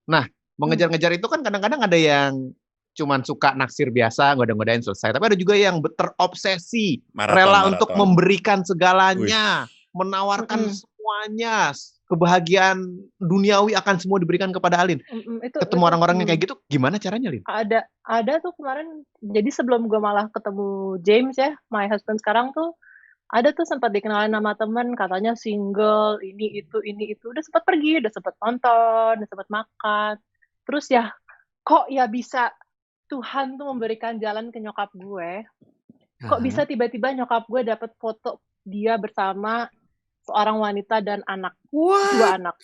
Nah, Hmm. mengejar-ngejar itu kan kadang-kadang ada yang cuman suka naksir biasa, ngoda-ngodain selesai. Tapi ada juga yang terobsesi, rela untuk Maraton. memberikan Wih. segalanya, menawarkan Mm-mm. semuanya, kebahagiaan duniawi akan semua diberikan kepada Alin. Itu Ketemu orang-orang yang kayak gitu, gimana caranya, Lin? ada tuh kemarin. Jadi sebelum gue malah ketemu James ya, my husband sekarang tuh, ada tuh sempat dikenalin nama temen, katanya single, ini itu, udah sempat pergi, udah sempat nonton, udah sempat makan. Terus ya, kok ya bisa Tuhan tuh memberikan jalan ke nyokap gue. Kok bisa tiba-tiba nyokap gue dapet foto dia bersama seorang wanita dan anak, 2 anak.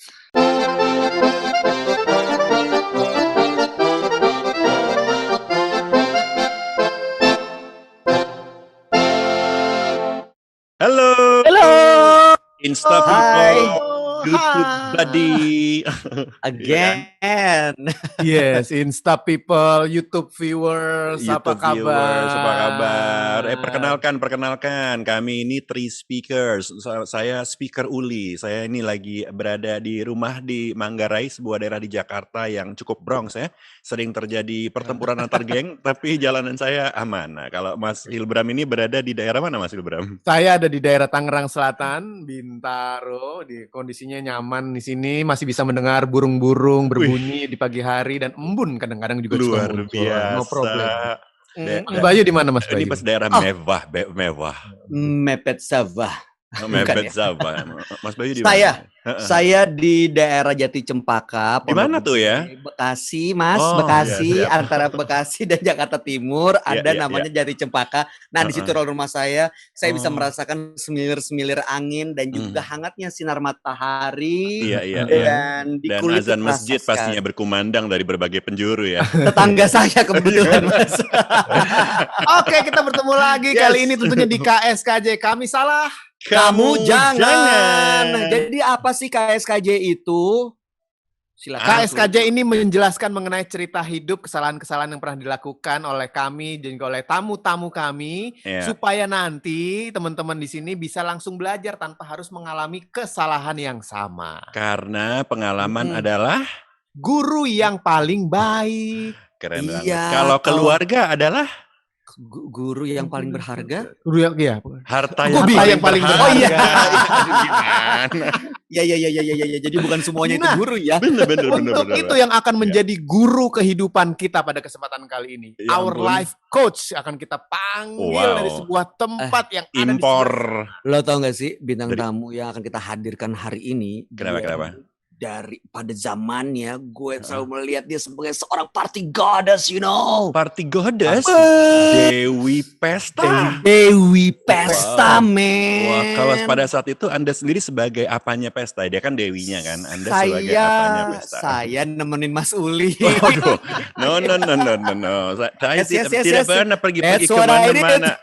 Halo. Insta people. YouTube buddy. Again. Yes, Insta people, YouTube viewers, apa kabar? Perkenalkan. Kami ini Three Speakers. Saya Speaker Uli. Saya ini lagi berada di rumah di Manggarai, sebuah daerah di Jakarta yang cukup Bronx ya. Sering terjadi pertempuran antar geng, tapi jalanan saya aman. Nah, kalau Mas Hilbram ini berada di daerah mana, Mas Hilbram? Saya ada di daerah Tangerang Selatan, Bintaro. Di kondisinya nyaman di sini, masih bisa mendengar burung-burung berbunyi di pagi hari dan embun kadang-kadang juga suka Luar muncul. biasa. No problem. Mas Bayu di mana, Mas Bayu? Ini pas daerah mewah. Mepet Sawah. Mepet Sawah. Mas Bayu di Saya mana? saya di daerah Jati Cempaka. Di mana tuh ya? Bekasi, Mas. Oh, Bekasi, iya, siap. antara Bekasi dan Jakarta Timur ada namanya Jati Cempaka. Nah, di situ rumah saya bisa merasakan semilir-semilir angin dan juga hangatnya sinar matahari. Iya. Dan di Dan kulit azan terasa masjid pastinya sekali. berkumandang dari berbagai penjuru ya. Tetangga saya kebetulan, Mas. Oke, kita bertemu lagi kali ini tentunya di KSKJ. Kami salah. Kamu jangan. Jadi apa sih KSKJ itu? Silakan. KSKJ ini menjelaskan mengenai cerita hidup, kesalahan-kesalahan yang pernah dilakukan oleh kami dan juga oleh tamu-tamu kami, supaya nanti teman-teman di sini bisa langsung belajar tanpa harus mengalami kesalahan yang sama. Karena pengalaman adalah guru yang paling baik. Keren banget. Kalau keluarga adalah guru yang paling berharga. Guru yang harta yang paling berharga. Oh iya. Gimana? Ya. Jadi bukan semuanya itu guru ya. Bener. Untuk itu yang akan menjadi guru kehidupan kita pada kesempatan kali ini. Ya Our ampun. life coach akan kita panggil dari sebuah tempat yang ada impor. Lo tau gak sih bintang tamu yang akan kita hadirkan hari ini? Kenapa? Dari pada zamannya gue selalu melihat dia sebagai seorang party goddess, you know. Party goddess? Dewi Pesta. Dewi Pesta, men. Wah, kalau pada saat itu Anda sendiri sebagai apanya Pesta? Dia kan dewinya kan. Anda sebagai apanya Pesta? Saya nemenin Mas Uli. Waduh. No. Saya tidak pernah pergi kemana-mana.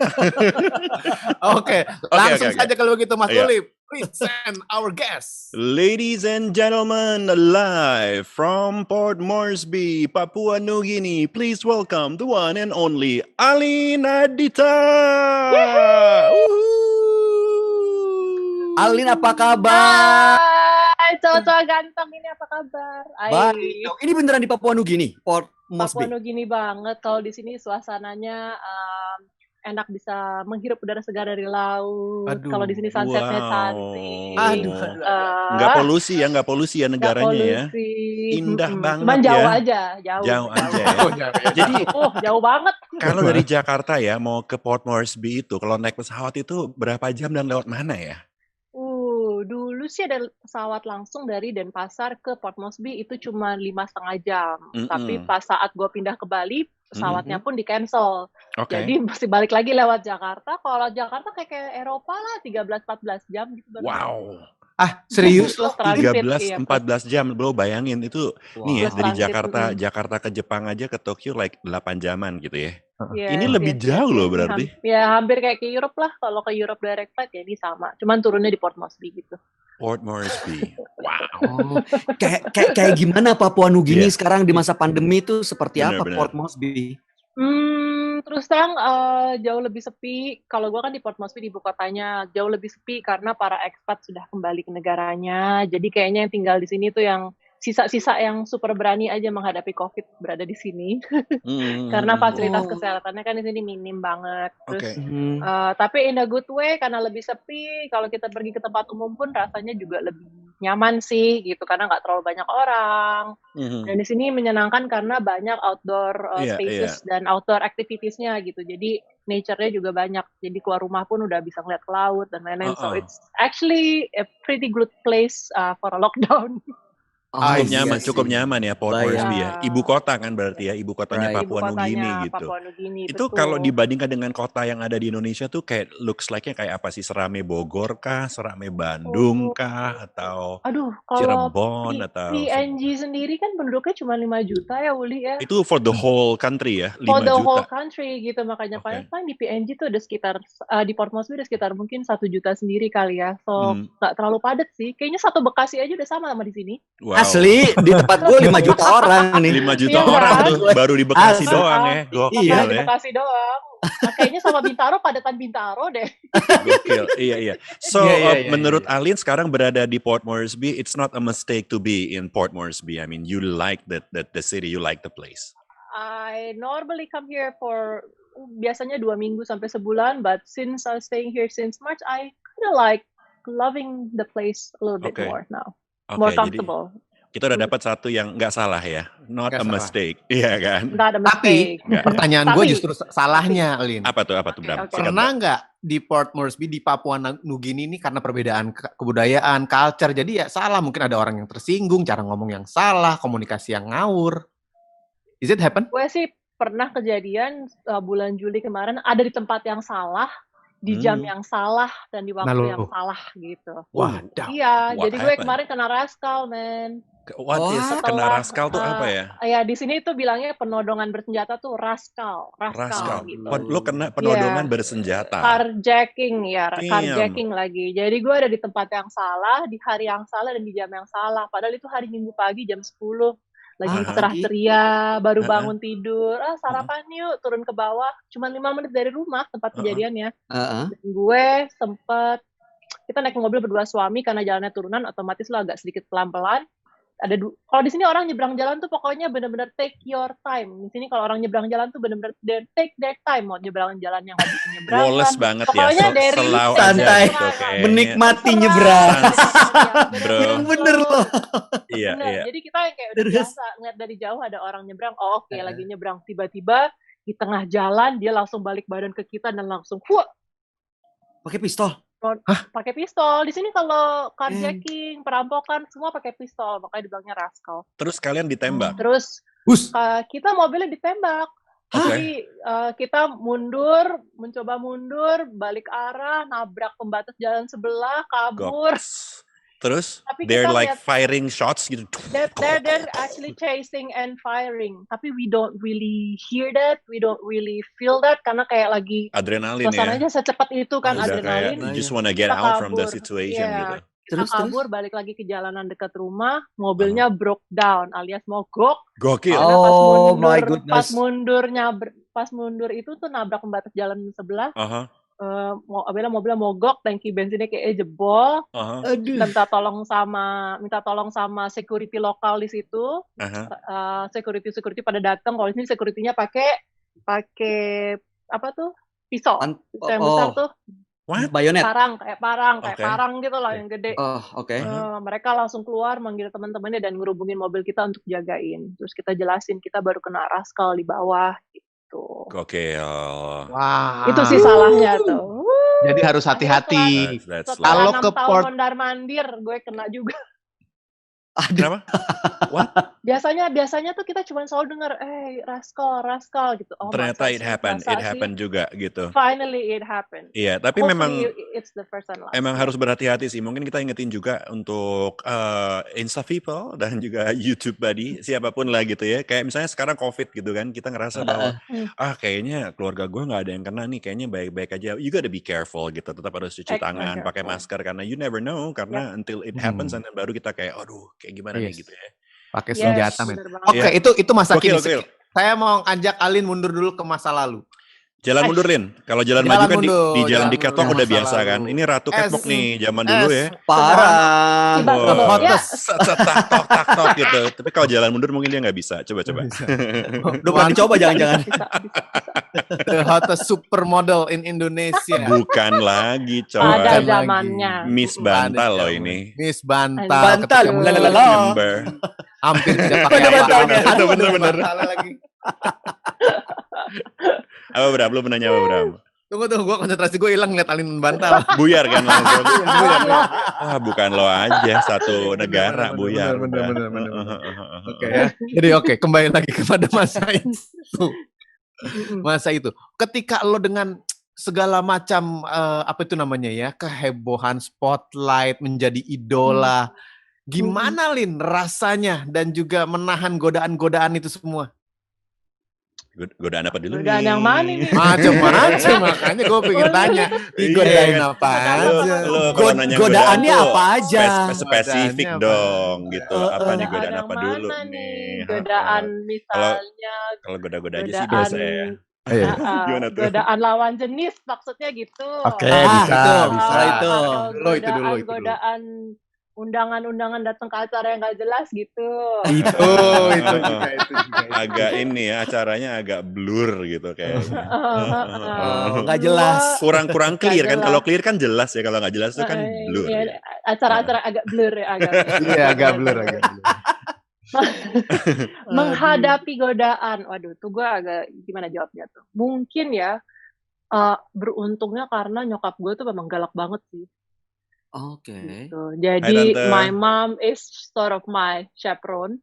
Oke, langsung saja kalau begitu Mas Uli. Present our guest. Ladies and gentlemen, live from Port Moresby, Papua New Guinea, please welcome the one and only Alin Adita. Alin, apa kabar? Hai, cowok-cowok ganteng ini apa kabar? Baik. Ini beneran di Papua New Guinea, Port Moresby. Papua New Guinea banget. Kalau di sini suasananya enak, bisa menghirup udara segar dari laut. Kalau di sini sunsetnya cantik. Nggak polusi ya negaranya ya. Indah banget. Cuman jauh ya. aja, jauh aja. Ya. Jadi jauh banget. Kalau dari Jakarta ya mau ke Port Moresby itu, kalau naik pesawat itu berapa jam dan lewat mana ya? Dulu sih ada pesawat langsung dari Denpasar ke Port Moresby itu cuma 5,5 jam. Tapi pas saat gue pindah ke Bali, pesawatnya pun di-cancel. Jadi mesti balik lagi lewat Jakarta. Kalau Jakarta kayak Eropa lah, 13-14 jam gitu. Wow. Serius? 13-14 jam, bro, bayangin itu. Nih ya, dari Jakarta ke Jepang aja ke Tokyo like 8 jaman gitu ya. Ini lebih jauh loh berarti. Ya hampir kayak ke Europe lah. Kalau ke Europe direct flight ya ini sama. Cuman turunnya di Port Moresby gitu. Port Moresby. Wow. Kayak gimana Papua New Guinea sekarang di masa pandemi itu seperti apa Port Moresby? Terus terang jauh lebih sepi. Kalau gue kan di Port Moresby, di ibu kotanya, jauh lebih sepi karena para expat sudah kembali ke negaranya. Jadi kayaknya yang tinggal di sini tuh yang sisa-sisa yang super berani aja menghadapi COVID berada di sini. Karena fasilitas kesehatannya kan di sini minim banget. Terus tapi in a good way karena lebih sepi, kalau kita pergi ke tempat umum pun rasanya juga lebih nyaman sih gitu karena nggak terlalu banyak orang. Dan di sini menyenangkan karena banyak outdoor spaces dan outdoor activities-nya gitu. Jadi nature-nya juga banyak. Jadi keluar rumah pun udah bisa ngeliat ke laut dan lain-lain. So it's actually a pretty good place for a lockdown. Cukup nyaman ya Port Moresby ya. Ibu kota kan berarti ya, ibu kotanya Papua Nugini gitu. Papua Nugini, Itu betul. kalau dibandingkan dengan kota yang ada di Indonesia tuh kayak looks like-nya kayak apa sih? Serame Bogor kah? Serame Bandung kah? Atau Cirebon atau PNG sendiri kan penduduknya cuma 5 juta ya Uli ya. itu for the whole country ya, 5 for the juta. whole country gitu, makanya paling di PNG tuh ada sekitar di Port Moresby ada sekitar mungkin 1 juta sendiri kali ya. So nggak terlalu padat sih. Kayaknya satu Bekasi aja udah sama di sini. Wow. Asli di tempat gue 5 juta orang nih. 5 juta orang tuh baru di Bekasi doang ya. Gokil Iya, ya. di Bekasi doang. Kayaknya sama Bintaro, padatan Bintaro deh. Gokil, iya. So menurut Alin sekarang berada di Port Moresby, it's not a mistake to be in Port Moresby. I mean, you like the city, you like the place. I normally come here for biasanya 2 minggu sampai sebulan, but since I'm staying here since March, I kind of like loving the place a little bit more now. More comfortable. Jadi kita udah dapat satu yang nggak salah ya, not a mistake, iya kan? Not a mistake. Tapi pertanyaan gue justru salahnya, Lin. Apa tuh Bram? Pernah nggak di Port Moresby di Papua Nugini ini karena perbedaan kebudayaan, culture, jadi ya salah, mungkin ada orang yang tersinggung, cara ngomong yang salah, komunikasi yang ngawur. Is it happen? Gue sih pernah kejadian bulan Juli kemarin ada di tempat yang salah, di jam yang salah dan di waktu yang salah gitu. Iya, jadi gue kemarin kena raskal, man. What is kena raskal tuh apa ya? Ya di sini tuh bilangnya penodongan bersenjata tuh raskal gitu. Lo kena penodongan bersenjata. Carjacking carjacking lagi. Jadi gue ada di tempat yang salah, di hari yang salah dan di jam yang salah. Padahal itu hari Minggu pagi jam 10. Lagi teriak-teriak, baru bangun tidur, sarapan yuk, turun ke bawah. Cuma 5 menit dari rumah tempat kejadiannya. Dan gue sempet, kita naik mobil berdua suami karena jalannya turunan, otomatis lo agak sedikit pelan-pelan. Kalau di sini orang nyebrang jalan tuh pokoknya benar-benar take your time. Di sini kalau orang nyebrang jalan tuh benar-benar take their time mau nyebrang jalan yang habis nyebrang. Wallace banget pokoknya ya, dari santai, menikmati nyebrang. Bro. Yang bener loh. Iya. Jadi kita kayak udah biasa ngeliat dari jauh ada orang nyebrang. Oh, oke, lagi nyebrang. Tiba-tiba di tengah jalan dia langsung balik badan ke kita dan langsung pakai pistol. Pakai pistol. Di sini kalau carjacking, perampokan semua pakai pistol, makanya dibilangnya raskal. Terus kalian ditembak? Terus kita mobilnya ditembak. Jadi kita mencoba mundur, balik arah, nabrak pembatas jalan sebelah, kabur. Terus they're like firing shots gitu. They're actually chasing and firing. Tapi we don't really hear that, we don't really feel that karena kayak lagi adrenalin ya. Suasananya secepat itu kan adrenalin. You just wanna get out from the situation gitu. Kita kabur, balik lagi ke jalanan dekat rumah, mobilnya broke down alias mogok. Gokil. Pas mundur itu tuh nabrak pembatas jalan sebelah. Mobilnya mogok, tangki bensinnya kayak jebol. Minta tolong sama security lokal di situ. Security pada datang. Kalau di sini security-nya pakai apa tuh? Pisau. Yang besar tuh. Bayonet. Kayak parang gitu loh yang gede. Mereka langsung keluar manggil teman-temannya dan ngerubungin mobil kita untuk jagain. Terus kita jelasin kita baru kena raskal di bawah gitu. Oke. Wow. Itu sih salahnya tuh. Jadi harus hati-hati. Kalau ke Port mondar-mandir gue kena juga. Kenapa? What? Biasanya tuh kita cuma selalu dengar raskal gitu. Ternyata it happened juga gitu. Finally it happened. Iya, tapi memang it's the first and last. Emang harus berhati-hati sih. Mungkin kita ingetin juga untuk Insta people dan juga YouTube buddy, siapapun lah gitu ya. Kayak misalnya sekarang COVID gitu kan, kita ngerasa bahwa kayaknya keluarga gue nggak ada yang kena nih, kayaknya baik-baik aja. You gotta be careful gitu. Tetap harus cuci tangan, pakai masker karena you never know. Karena until it happens dan baru kita kayak, aduh kayak gimana nih gitu ya. Pakai senjata, men. Oke, itu masa kini. Saya mau ajak Alin mundur dulu ke masa lalu. Jalan mundur, Lin. Kalau jalan maju kan di jalan di catwalk udah biasa kan. Ini Ratu Catwalk nih, zaman dulu ya. Parah. Tak gitu. Tapi kalau jalan mundur mungkin dia nggak bisa. Coba. Udah pernah dicoba jangan-jangan. The hottest supermodel in Indonesia. Bukan lagi, coy. Pada zamannya. Miss Bantal loh ini. Miss Bantal. Bantal. Hampir tidak pakai Itu bener-bener. lagi. Apa Bram? Lu menanya apa Bram? Tunggu, gue konsentrasi gue hilang ngeliat Alin Bantal. Buyar kan langsung. Wah, bukan lo aja, satu negara buyar. Bener. Oke ya. Jadi kembali lagi kepada masa itu. Masa itu. Ketika lo dengan segala macam apa itu namanya ya, kehebohan, spotlight, menjadi idola. Gimana Lin rasanya dan juga menahan godaan-godaan itu semua? Godaan apa dulu Godaan nih? yang mana nih? Macam-macam, makanya gue pengen tanya. Godain apa aja? Godaannya apa aja? Spesifik dong gitu. Apa nih godaan apa dulu nih? Godaan misalnya. Kalau goda-goda aja sih biasa ya. Gimana tuh? Godaan lawan jenis maksudnya gitu. Oke, bisa. Itu. Dulu. Godaan undangan-undangan datang ke acara yang gak jelas gitu. Itu juga. Agak ini ya, acaranya agak blur gitu kayaknya. Nggak jelas. Kurang clear kan. Kalau clear kan jelas ya, kalau nggak jelas itu kan blur. Iya, acara-acara agak blur ya. Iya, agak blur. Menghadapi godaan. Waduh, tuh gue agak gimana jawabnya tuh. Mungkin ya, beruntungnya karena nyokap gue tuh memang galak banget sih. Oke. Gitu. Jadi my mom is sort of my chaperone.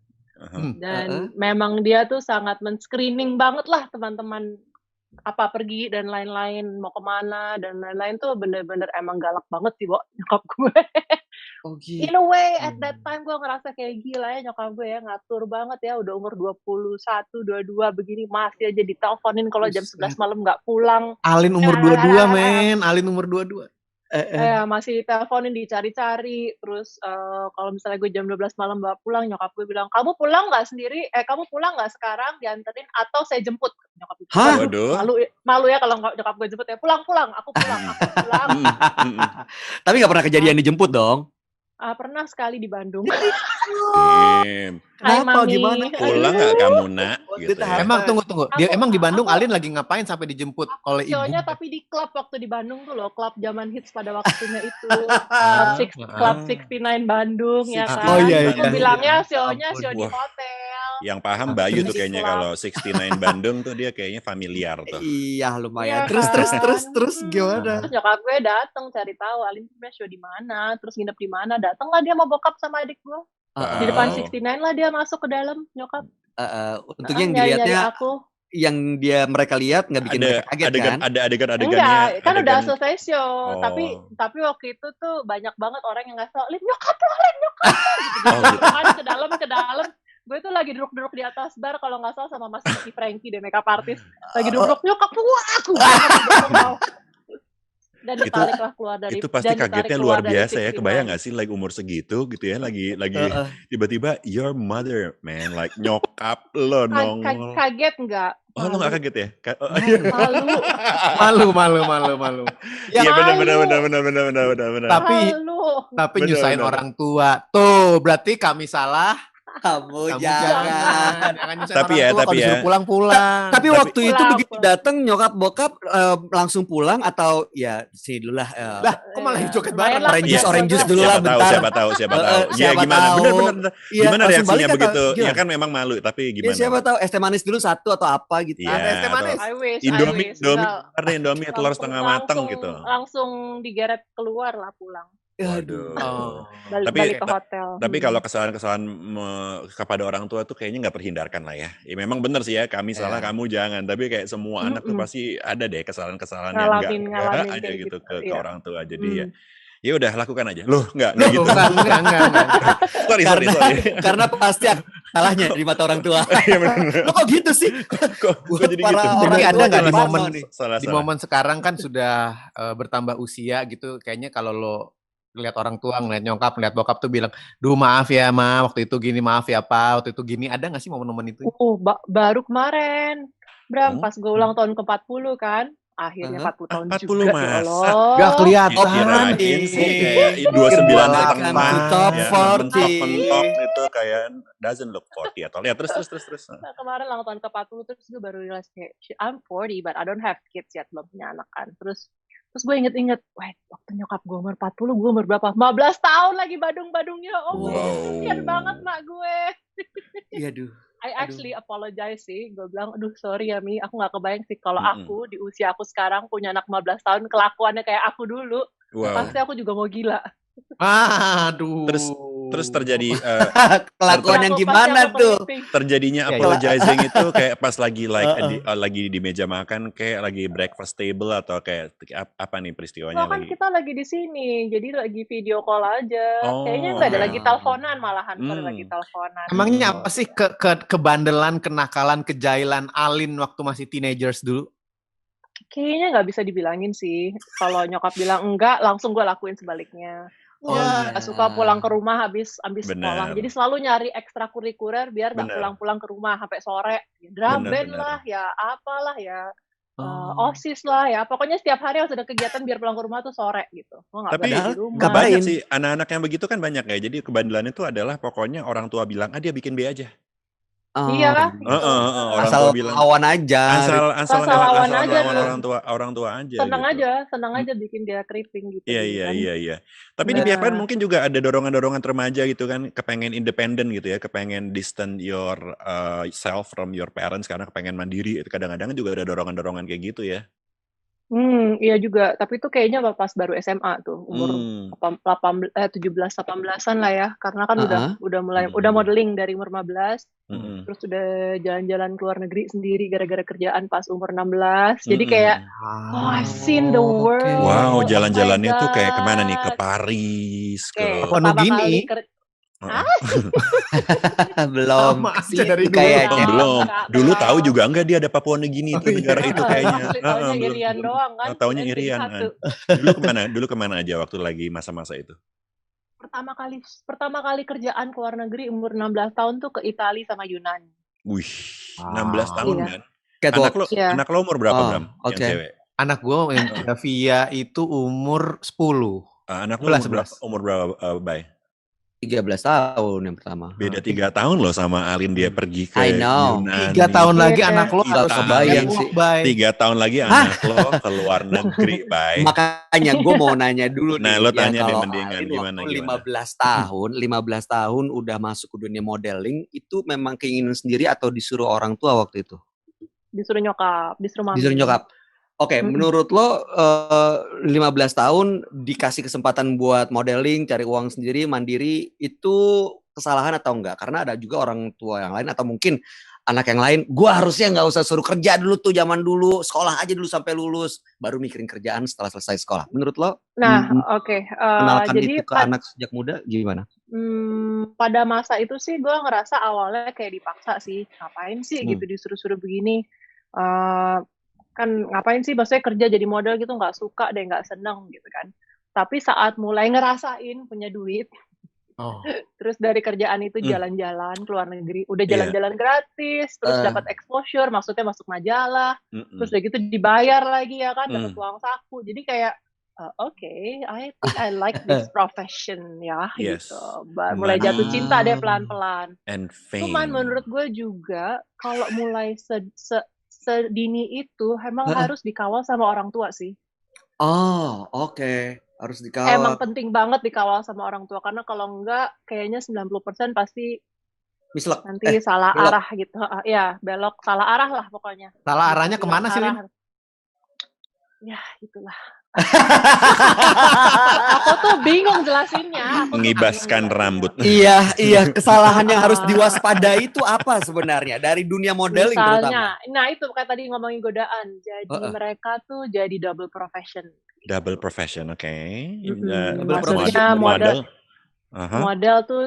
Dan memang dia tuh sangat men-screening banget lah teman-teman apa pergi dan lain-lain, mau kemana dan lain-lain tuh bener-bener emang galak banget sih nyokap gue. In a way at that time gue ngerasa kayak gila ya nyokap gue ya, ngatur banget ya, udah umur 21, 22 begini masih aja diteleponin kalau jam 11 malam nggak pulang. Alin umur 22 men, Alin umur 22. Masih diteleponin, dicari-cari, terus kalau misalnya gue jam 12 malam gak pulang, nyokap gue bilang, kamu pulang gak sendiri? Kamu pulang gak sekarang dianterin atau saya jemput? Nyokap gue. Hah? Malu ya kalau nyokap gue jemput ya, pulang, aku pulang. Tapi gak pernah kejadian dijemput dong? Pernah sekali di Bandung. Kenapa? Gimana? Pulang nggak kamu nak? Gitu ya. Emang tunggu. Dia emang di Bandung Alin lagi ngapain sampai dijemput oleh ibu? Sionya tapi di klub waktu di Bandung tuh loh, klub zaman hits pada waktunya itu. Club 69 Bandung ya kan. Oh iya. Aku bilangnya sionya sio di hotel. Yang paham Bayu tuh kayaknya kalau 69 Bandung tuh dia kayaknya familiar tuh. Iya lumayan. Ya, terus gimana? Terus nyokap gue dateng cari tahu Alin punya show di mana, terus nginep di mana. Dateng lah dia mau bokap sama adik gue. Di depan 69 lah dia masuk ke dalam nyokap. Untuk yang dilihatnya yang mereka lihat nggak bikin mereka kaget kan? Ada adegan-adegannya. Enggak, kan udah selesai show. Tapi waktu itu tuh banyak banget orang yang nggak tahu. Lin nyokap. Gitu. Ke dalam. Gue tuh lagi duduk di atas bar kalau nggak salah sama Mas Frankie deh, makeup artist. Lagi duduk nyokap aku. Dan ditarik lah keluar dari. Itu pasti kagetnya luar biasa ya. Kebayang nggak sih like umur segitu gitu ya, lagi tiba-tiba your mother man, like nyokap lo nongol. Kaget nggak? Oh lo nggak kaget ya? Malu. Iya benar. Tapi nyusahin orang tua. Tuh berarti kami salah. Kamu jangan tapi ya disuruh pulang. Tapi waktu itu begitu datang nyokap bokap langsung pulang atau ya sih dulu lah. Kok malah joget bareng? Orange juice dulu lah bentar. Siapa tahu. Iya gimana? Bener. Gimana reaksinya begitu? Ya kan memang malu tapi gimana? Siapa tahu es teh manis dulu satu atau apa gitu. Es teh manis. Indomie telur setengah matang gitu. Langsung digeret keluar lah pulang. Waduh. Balik ke hotel. Tapi kalau kesalahan-kesalahan kepada orang tua tuh kayaknya nggak terhindarkan lah ya. Ya memang bener sih ya, kami salah, kamu jangan. Tapi kayak semua anak tuh pasti ada deh kesalahan-kesalahan yang nggak aja gitu ke orang tua. Jadi ya udah lakukan aja. Loh nggak gitu. Enggak. Sorry. Karena pasti salahnya di mata orang tua. Iya benar. Lo kok gitu sih? Kok jadi gitu? Tapi ada nggak di Salah. momen sekarang kan sudah bertambah usia gitu, kayaknya kalau lo lihat orang tua, ngeliat nyokap, ngeliat bokap tuh bilang, duh maaf ya ma, waktu itu gini, maaf ya pa, waktu itu gini, ada nggak sih momen-momen itu? Baru kemarin Bram, Oh, pas gue ulang tahun ke-40 kan, akhirnya 40 tahun 40 juga ya Mas. Gak Allah. kelihatan Kirain sih kayak nih. 29 Welcome setengah to top ya, 40. mentok-mentok itu kayak doesn't look 40 atau ya terus. Nah, kemarin ulang tahun ke-40 terus gue baru realize kayak "Shit, I'm 40 but I don't have kids yet, belum punya anak kan. Terus gue inget-inget, wait, waktu nyokap gue umur 40, gue umur berapa? 15 tahun lagi badung-badungnya. Oh, kasihan banget Wow. mak gue. Iya, aduh. I actually apologize sih. Gue bilang, aduh sorry ya Mi, aku gak kebayang sih kalau Mm-mm. aku di usia aku sekarang punya anak 15 tahun kelakuannya kayak aku dulu. Wow. Pasti aku juga mau gila. Aduh. Terus terjadi Kelakuan yang gimana tuh? terjadinya Iya, iya. apologizing itu kayak pas lagi Heeh. lagi di meja makan kayak lagi breakfast table atau kayak apa nih peristiwanya Wah kan lagi? kita lagi di sini, jadi lagi video call aja. Kayaknya Oh, nggak ada oke. lagi teleponan malahan, pada lagi Hmm. teleponan. Emangnya gitu. apa sih kebandelan, kenakalan, kejailan Alin waktu masih teenagers dulu? Kayaknya nggak bisa dibilangin sih. Kalau nyokap bilang enggak, langsung gue lakuin sebaliknya. Oh Ya. Nggak suka pulang ke rumah habis sekolah. Benar. Jadi selalu nyari ekstrakurikuler biar nggak Benar. pulang-pulang ke rumah sampai sore. Ya, drum Benar, band benar. lah, ya apalah ya. Oh. OSIS lah ya. Pokoknya setiap hari harus ada kegiatan biar pulang ke rumah tuh sore gitu. Gue nggak Tapi berada di Padahal rumah. nggak banyak ngapain? sih anak-anak yang begitu kan banyak ya. Jadi kebandelan itu adalah pokoknya orang tua bilang, dia bikin B aja. Iya, Oh. gitu. Orang Asal tua bilang lawan aja. asal lawan aja ngelawan tuh. orang tua aja Seneng gitu. aja bikin dia keriting gitu. Iya. kan. Tapi di pihak lain Nah. mungkin juga ada dorongan-dorongan remaja gitu kan, kepengen independen gitu ya, kepengen distant your self from your parents karena kepengen mandiri. Kadang-kadang juga ada dorongan-dorongan kayak gitu ya. Iya juga. Tapi itu kayaknya pas baru SMA tuh, umur 17-18an lah ya. Karena kan udah mulai udah modeling dari umur 15. Terus udah jalan-jalan ke luar negeri sendiri gara-gara kerjaan pas umur 16. Jadi kayak I've seen the world. Wow, jalan-jalannya Oh my tuh kayak kemana nih? Ke God. Paris, Oke, ke Papua pertama Nugini. kali Belum Sama ke aja dari situ dulu. kayaknya. belum. Enggak, Dulu belum. tahu juga enggak dia ada Papua Nugini itu negara itu kayaknya. Taunya Irian doang kan. Taunya UN Irian. 1. Dulu kemana aja waktu lagi masa-masa itu? Pertama kali kerjaan ke luar negeri umur 16 tahun tuh ke Italia sama Yunani. Wih, 16 tahun Iya. kan? Catwalk. Anak lo umur berapa, Bram? Oke. Yang cewek? Anak gue yang Via itu umur 10. Anak lo umur berapa, Bay? 13 tahun yang pertama. Beda 3 tahun loh sama Alin, dia pergi ke I know. Yunani. 3 tahun lagi anak lo Nggak harus kebayang sih. 3 tahun lagi anak lo ke luar negeri, Bay. Makanya gue mau nanya dulu Nah, nih. lo tanya deh kalau mendingan Alin gimana. waktu 15 tahun udah masuk ke dunia modeling, itu memang keinginan sendiri atau disuruh orang tua waktu itu? Disuruh nyokap, disuruh mami. Disuruh nyokap. Oke, menurut lo 15 tahun dikasih kesempatan buat modeling, cari uang sendiri, mandiri, itu kesalahan atau enggak? Karena ada juga orang tua yang lain atau mungkin anak yang lain, gua harusnya nggak usah suruh kerja dulu tuh zaman dulu, sekolah aja dulu sampai lulus, baru mikirin kerjaan setelah selesai sekolah. Menurut lo? Nah, oke. Kenalkan Jadi itu ke anak sejak muda gimana? Pada masa itu sih gue ngerasa awalnya kayak dipaksa sih. Ngapain sih gitu disuruh-suruh begini. Kan ngapain sih maksudnya kerja jadi model gitu, nggak suka deh, nggak seneng gitu kan. Tapi saat mulai ngerasain punya duit, terus dari kerjaan itu jalan-jalan ke luar negeri, udah jalan-jalan gratis, terus dapat exposure, maksudnya masuk majalah, terus udah gitu dibayar lagi ya kan, dapat uang saku. Jadi kayak okay, I think I like this profession ya, gitu. Mulai jatuh cinta deh pelan-pelan. Cuman menurut gue juga kalau mulai sedini itu emang harus dikawal sama orang tua sih. Oh, oke. Harus dikawal. Emang penting banget dikawal sama orang tua, karena kalau enggak kayaknya 90% pasti mislek. nanti salah belok. arah gitu. Ya, belok, salah arah lah pokoknya. Salah arahnya kemana sih, Lin? Ya, itulah. Aku tuh bingung jelasinnya. Mengibaskan rambut. Iya, kesalahan yang harus diwaspadai itu apa sebenarnya dari dunia modeling misalnya, terutama? Nah itu kayak tadi ngomongin godaan. Jadi mereka tuh jadi double profession. Double profession, oke. Maksudnya model tuh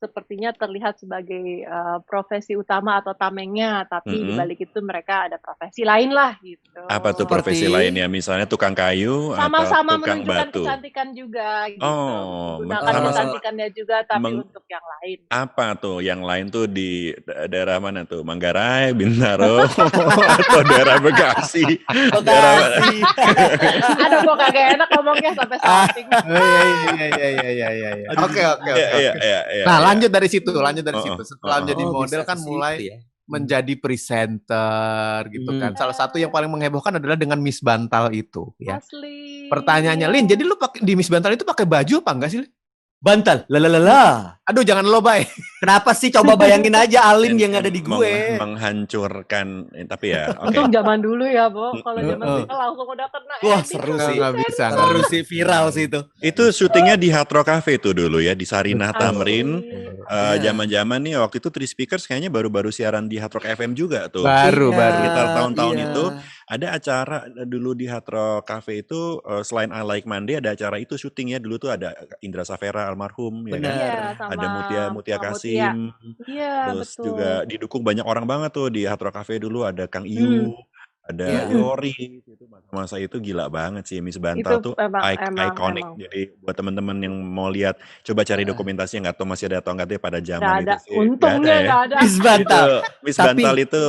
sepertinya terlihat sebagai profesi utama atau tamengnya, tapi di balik itu mereka ada profesi lain lah gitu. Apa tuh profesi lainnya? Misalnya tukang kayu sama-sama atau tukang menunjukkan batu? kecantikan juga gitu. Oh, Menggunakan kecantikannya juga tapi untuk yang lain. Apa tuh yang lain tuh di daerah mana tuh? Manggarai, Bintaro, atau daerah Bekasi? Bekasi. Aduh, kok kagak enak ngomongnya sampai salting. Iya. Oke. Nah, lanjut dari situ. Setelah jadi model kan mulai menjadi presenter gitu kan. Salah satu yang paling menghebohkan adalah dengan Miss Bantal itu ya. Asli. Pertanyaannya, Lin, jadi lu di Miss Bantal itu pakai baju apa enggak sih, Lin? Bantal, lalalala. Aduh, jangan lo, Bay. Kenapa sih? Coba bayangin aja Alin yang ada di gue. Menghancurkan, tapi ya oke. Untung zaman dulu ya, Bo. Kalau zaman sekarang langsung udah kena. Wah, seru sih. Nggak bisa. Seru sih, viral sih itu. Itu syutingnya di Hard Rock Cafe tuh dulu ya, di Sarinah Tamrin. Zaman-zaman nih waktu itu Three Speakers kayaknya baru-baru siaran di Hard Rock FM juga tuh. Baru. Sekitar tahun-tahun itu ada acara dulu di Hard Rock Cafe itu, selain I Like Monday ada acara itu syutingnya dulu tuh ada Indra Safera almarhum ya kan. Ada Mutia Kasim. Iya, Terus betul. juga didukung banyak orang banget tuh di Hard Rock Cafe dulu, ada Kang Iyu, ada Yori. Itu masa itu gila banget sih Miss Bantal Itu tuh iconic. emang. Jadi buat teman-teman yang mau lihat, coba cari dokumentasinya, nggak tahu masih ada atau enggak deh pada Nggak zaman ada. itu sih. Untungnya nggak ada. Miss Bantal. Miss Tapi- Bantal itu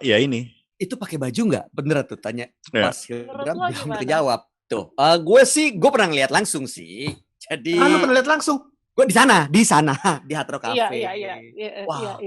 ya ini. Itu pakai baju nggak? Bener tuh tanya. Ya. Pas Hilgram Menurut lo belum gimana? kejawab. Tuh, gue pernah ngeliat langsung sih. Jadi Ah, lu pernah lihat langsung? gue di sana di Hard Rock Cafe. Iya. Wah.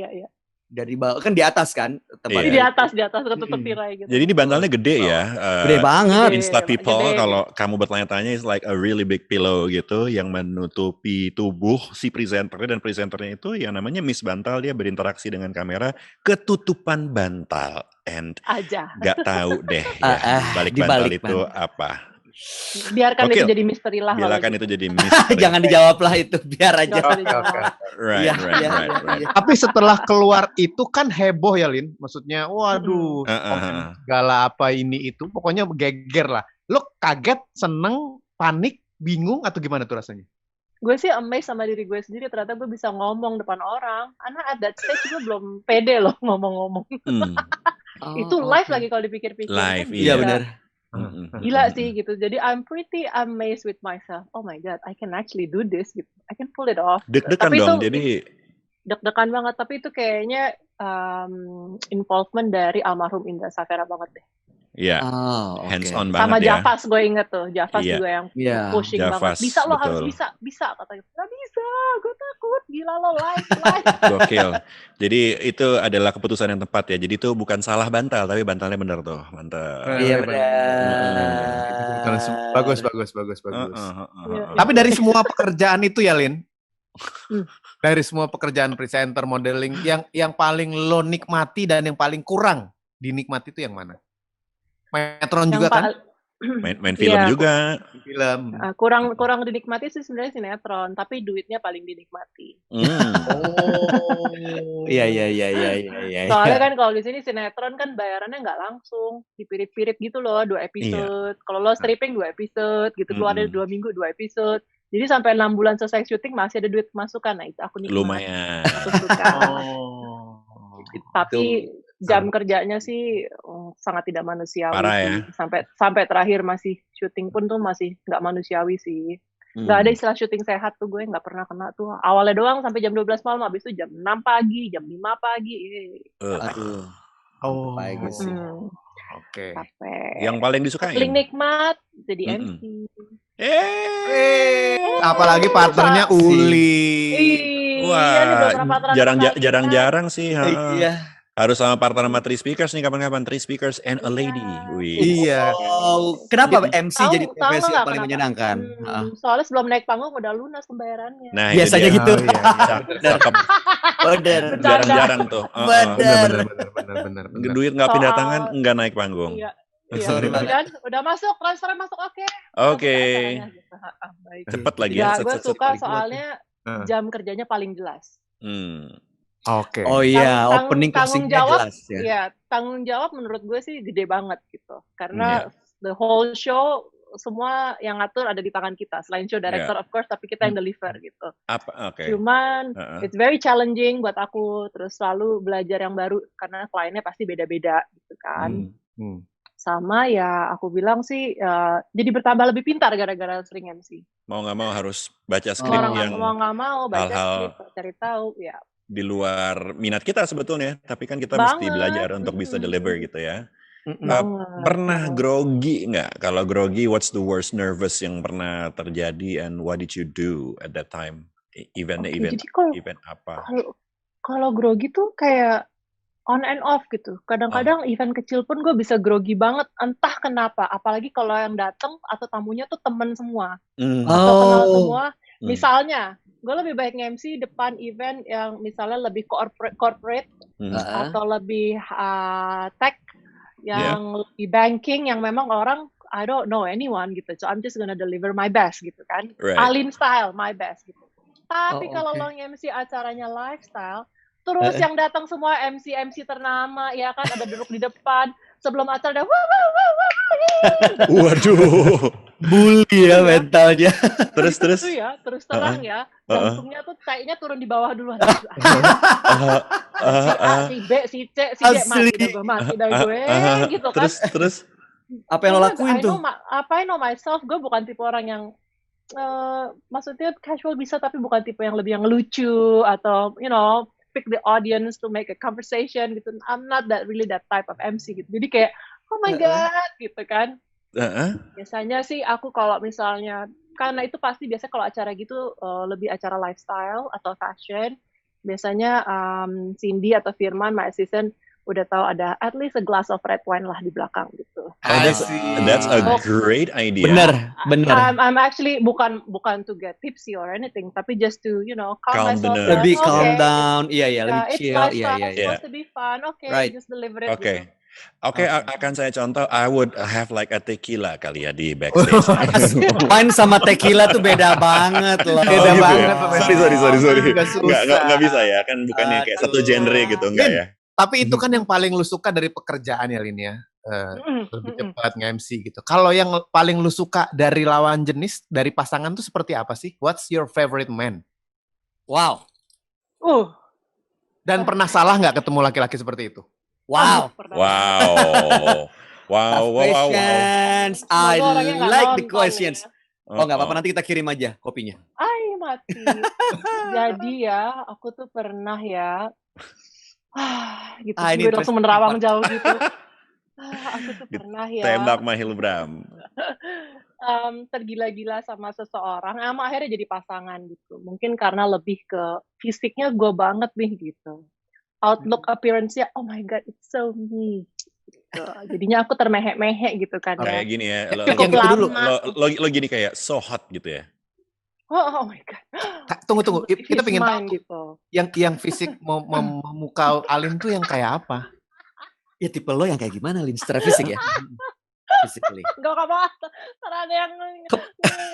Dari bawah kan di atas kan tempatnya. Di atas ketutup tirai gitu. Jadi ini bantalnya gede ya. Gede banget. Insta people Gede. kalau kamu bertanya-tanya is like a really big pillow gitu yang menutupi tubuh si presenternya, dan presenternya itu yang namanya Miss Bantal, dia berinteraksi dengan kamera ketutupan bantal, and Aja. nggak tahu deh ya, balik di bantal balik itu bantal. apa. Biarkan Gokil. itu jadi misteri lah. Biarkan itu jadi misteri. Jangan dijawab lah itu, biar aja. Right. Tapi setelah keluar itu kan heboh ya, Lin. Maksudnya, waduh, segala apa ini itu, pokoknya geger lah. Lo kaget, seneng, panik, bingung, atau gimana tuh rasanya? Gue sih amazed sama diri gue sendiri, ternyata gue bisa ngomong depan orang. Karena at that stage gue belum pede loh ngomong-ngomong. Itu live lagi kalau dipikir-pikir. Live, kan Iya bisa. benar. Gila sih gitu. Jadi I'm pretty amazed with myself. Oh my god, I can actually do this gitu. I can pull it off. Deg-degan Tapi dong, itu jadi deg-degan banget. Tapi itu kayaknya involvement dari almarhum Indra Safera banget deh. ya Oh, hands oke. on Sama banget ya. Javas gue inget tuh. Javas Iya. juga yang Iya, pushing Javas, banget. Bisa lo harus betul. bisa katanya. Gak bisa, gue takut. Gila lo live. Gokil. Jadi itu adalah keputusan yang tepat ya. Jadi itu bukan salah bantal, tapi bantalnya benar tuh. Mantap. Iya benar. Bagus. Iya. Tapi dari semua pekerjaan itu ya, Lin, dari semua pekerjaan presenter, modeling, yang paling lo nikmati dan yang paling kurang dinikmati itu yang mana? Metron juga kan? Main film Iya. juga. Film. Kurang dinikmati sih sebenarnya sinetron, tapi duitnya paling dinikmati. Iya. Soalnya kan kalau di sini sinetron kan bayarannya nggak langsung, dipirit-pirit gitu loh, 2 episode. Kalau lo stripping 2 episode, gitu keluar dari 2 minggu 2 episode. Jadi sampai 6 bulan selesai syuting masih ada duit masukan. Nah itu aku nikmat. Lumayan. Aku suka. Tapi jam kerjanya sih sangat tidak manusiawi. Parah sih. ya. Sampai terakhir masih syuting pun tuh masih nggak manusiawi sih. Nggak ada istilah syuting sehat tuh, gue nggak pernah kena tuh. Awalnya doang sampai jam 12 malam, habis itu jam 6 pagi, jam 5 pagi. Aduh. Pagi sih. Oke. Capek. Yang paling disukain. Paling nikmat jadi MC. Apalagi partnernya Uli. Wah, jarang-jarang sih. Iya. Harus sama partner sama Three Speakers nih kapan-kapan. Three Speakers and a lady. Wih. Iya. Oh, kenapa MC jadi profesi yang nggak paling kenapa? menyenangkan? Soalnya sebelum naik panggung udah lunas pembayarannya. Nah, Biasanya itu dia. gitu. Cakep. Bener. Jarang-jarang tuh. Bener. Bener. Duit nggak pindah Soal- tangan, nggak naik panggung. Iya. Sorry Iya, banget. udah masuk, transfer masuk, oke. Oke. Baik. Cepet lagi Ya, ya. gue Set-set. suka soalnya jam kerjanya paling jelas. Oke. Oh iya, Tanggung opening tanggung closingnya jawab, jelas ya. ya tanggung jawab menurut gue sih gede banget gitu. Karena the whole show semua yang ngatur ada di tangan kita. Selain show director of course, tapi kita yang deliver gitu. Cuman it's very challenging buat aku, terus selalu belajar yang baru karena kliennya pasti beda-beda gitu kan. Sama ya aku bilang sih jadi bertambah lebih pintar gara-gara sering MC. Mau nggak mau harus baca skrip yang mau nggak mau baca hal-hal skrip, cari tahu ya. Di luar minat kita sebetulnya, tapi kan kita mesti belajar untuk bisa deliver gitu ya. Pernah grogi nggak? Kalau grogi, what's the worst nervous yang pernah terjadi and what did you do at that time? Event apa? Kalau grogi tuh kayak on and off gitu. Kadang-kadang event kecil pun gue bisa grogi banget, entah kenapa. Apalagi kalau yang datang atau tamunya tuh temen semua atau kenal semua. Misalnya, gue lebih baik nge-MC depan event yang misalnya lebih corporate atau lebih tech, yang lebih banking, yang memang orang I don't know anyone gitu. So I'm just gonna deliver my best gitu kan. Alin style, my best gitu. Tapi kalau lo nge-MC acaranya lifestyle, terus yang datang semua MC ternama, ya kan, ada duduk di depan. Sebelum acara ada waduh, bully ya mentalnya. Terus itu ya, terus terang ya, jantungnya tuh kayaknya turun di bawah dulu. Si B, si C, mati dah gue, gitu kan. Terus apa yang lo lakuin tuh? I know myself, gue bukan tipe orang yang maksudnya casual bisa, tapi bukan tipe yang lebih yang lucu atau pick the audience to make a conversation gitu. I'm not really that type of MC gitu. Jadi kayak oh my god gitu kan. Biasanya sih aku kalau misalnya, karena itu pasti biasa kalau acara gitu lebih acara lifestyle atau fashion, biasanya Cindy atau Firman, my assistant, udah tahu ada at least a glass of red wine lah di belakang gitu. That's a great idea. Bener. I'm actually bukan to get tipsy or anything, tapi just to calm myself. Lebih calm down, lebih chill, It's supposed to be fun, just deliver it. Oke, akan saya contoh. I would have like a tequila kali ya di backstage. Wine sama tequila tuh beda banget loh. Beda banget. Sorry. Nggak bisa ya, kan bukannya kayak satu genre gitu, enggak ya. Tapi itu kan yang paling lu suka dari pekerjaan ya, Lin ya. Lebih cepat nge-MC gitu. Kalau yang paling lu suka dari lawan jenis, dari pasangan tuh seperti apa sih? What's your favorite man? Wow. Dan pernah salah nggak ketemu laki-laki seperti itu? Wow. Questions. I like the questions. Nggak apa-apa, nanti kita kirim aja kopinya. Ay, mati. Jadi ya, aku tuh pernah ya, gitu, gue langsung menerawang jauh gitu. Aku tuh pernah ya tembak Mahil Bram. Tergila-gila sama seseorang, sama akhirnya jadi pasangan gitu. Mungkin karena lebih ke fisiknya gue banget nih gitu. Outlook appearance-nya, oh my god, it's so me. Gitu. Jadinya aku termehek-mehek gitu kan. Kayak gini ya, lo gini kayak so hot gitu ya. Oh my god. Tunggu. Kita pengen tahu gitu. Yang fisik memukau Alin tuh yang kayak apa? Ya tipe lo yang kayak gimana, Lin? Secara fisik ya? Physically. Gak apa-apa. Karena ada yang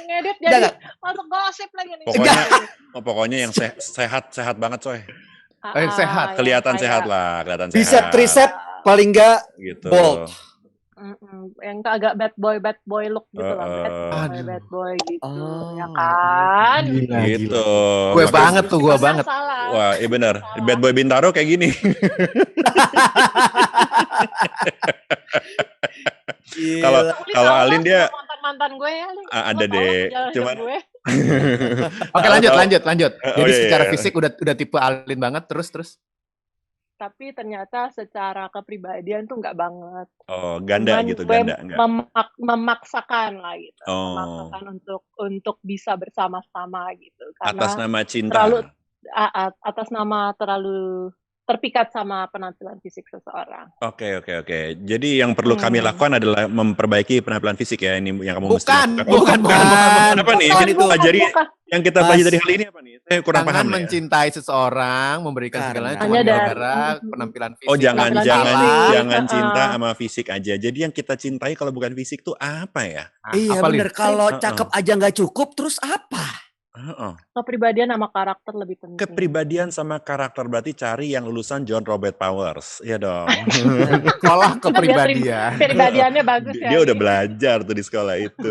ngedit jadi masuk gosip lagi nih. Pokoknya yang sehat banget coy. Sehat. Kelihatan sehat lah. Bisa tricep paling enggak gitu. Bold. Yang agak bad boy look gitu lah, bad boy gitu, ya kan? Gitu. Gue banget tuh, gue banget. Wah, iya benar. Bad boy Bintaro kayak gini. Kalau Alin dia mantan gue ya, ada deh. Cuman Oke, lanjut. Jadi secara fisik udah tipe Alin banget, terus. Tapi ternyata secara kepribadian tuh nggak banget. Oh, ganda gitu, ganda. Memaksakan lah gitu. Memaksakan untuk bisa bersama-sama gitu. Karena atas nama cinta. Atas nama terlalu terpikat sama penampilan fisik seseorang. Oke. Jadi yang perlu kami lakukan adalah memperbaiki penampilan fisik ya, ini yang kamu mesti lakukan. Bukan. Apa nih? Jadi pelajari yang kita pelajari dari hal ini apa nih? Saya kurang paham. Jangan mencintai seseorang, memberikan segalanya cuma gara-gara penampilan fisik. Oh, jangan cinta sama fisik aja. Jadi yang kita cintai kalau bukan fisik tuh apa ya? Iya benar. Kalau cakep aja nggak cukup, terus apa? Heeh. Kepribadian sama karakter lebih penting. Kepribadian sama karakter berarti cari yang lulusan John Robert Powers, ya dong. Sekolah Biar kepribadian. kepribadiannya bagus ya. Dia udah Nih. belajar tuh di sekolah itu.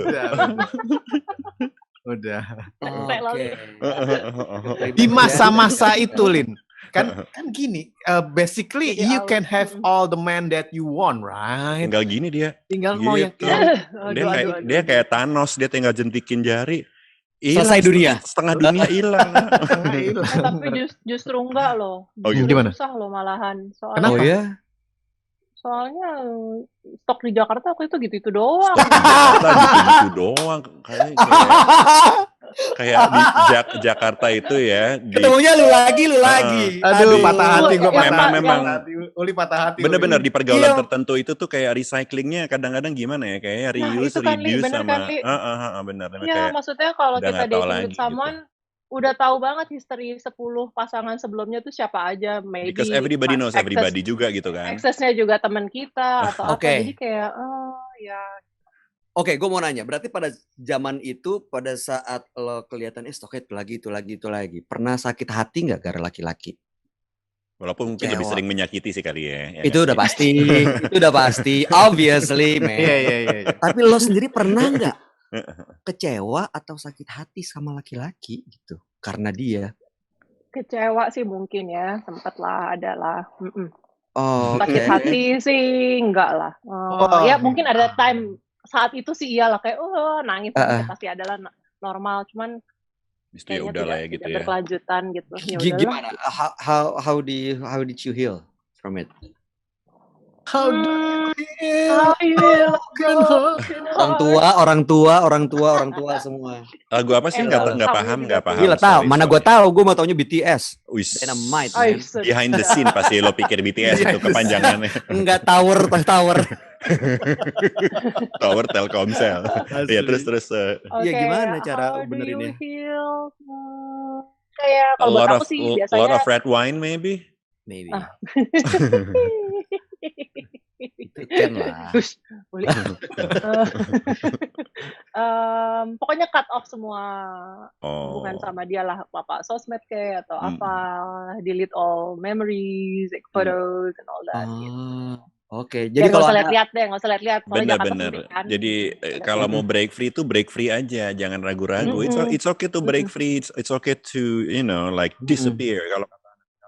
Udah. Sampai lalu. Di masa-masa itu, Lin. Kan gini, basically Jadi you can have all the men that you want, right? Tinggal gini dia. Tinggal mau yang Gitu. Aduh. Dia kayak Thanos, dia tinggal jentikin jari. Selesai Hilang, dunia. Setengah dunia hilang. Tapi justru enggak loh. Oh, Justru gimana? susah loh malahan. Kenapa? Oh ya? Soalnya stok di Jakarta aku itu gitu-gitu doang. Gitu doang. Kayak di Jakarta itu ya. Ketemunya lu lagi. Aduh, patah hati gue. Memang. Uli patah hati. Bener-bener di pergaulan tertentu itu tuh kayak recyclingnya kadang-kadang gimana ya? Kayak reuse, itu kan, Li, reduce bener sama. kan, Li? Bener. Iya, Kayak maksudnya kalau udah kita nggak tahu dating lagi with someone, udah tahu banget history 10 pasangan sebelumnya tuh siapa aja. Maybe because everybody knows everybody juga gitu kan. Aksesnya juga teman kita atau Oke. apa. Jadi kayak, ya. Oke, gue mau nanya. Berarti pada zaman itu, pada saat lo kelihatan, oke itu lagi. Pernah sakit hati nggak gara laki-laki? Walaupun mungkin lebih Kecewa. sering menyakiti sih kali ya. Itu udah pasti. Obviously, man. Iya. Tapi lo sendiri pernah nggak kecewa atau sakit hati sama laki-laki gitu? Karena dia. Kecewa sih mungkin ya. Sempet lah, ada lah. Oh, Sakit hati sih enggak lah. Ya mungkin ada time saat itu sih iyalah kayak nangis pasti adalah normal, cuman Itu ya udah lah ya gitu tidak ya. berkelanjutan gitu. Ya udahlah. Gimana? How did you heal from it? How do Orang tua semua. Lagu apa sih? Nggak paham. Gila tahu, mana gue tahu, gue mau taunya BTS. Wis. Dynamite, Ay, man. sorry. Behind the scene pasti lo pikir BTS itu kepanjangannya. Enggak tower. Tower Telkomsel. Ya terus. Iya, gimana cara how do benerinnya? you heal? Kayak A kalau buat lot aku of sih lot biasanya of red wine maybe. Maybe. Itu kan lah. Boleh. Pokoknya cut off semua hubungan sama dia lah, apa sosmed kayak atau apa, delete all memories, like photos and all that. Gitu. Oke, Jadi jadi kalau nggak usah lihat-lihat. Bener. Jadi kalau mau break free itu break free aja, jangan ragu-ragu. It's okay to break free. It's okay to like disappear. Kalau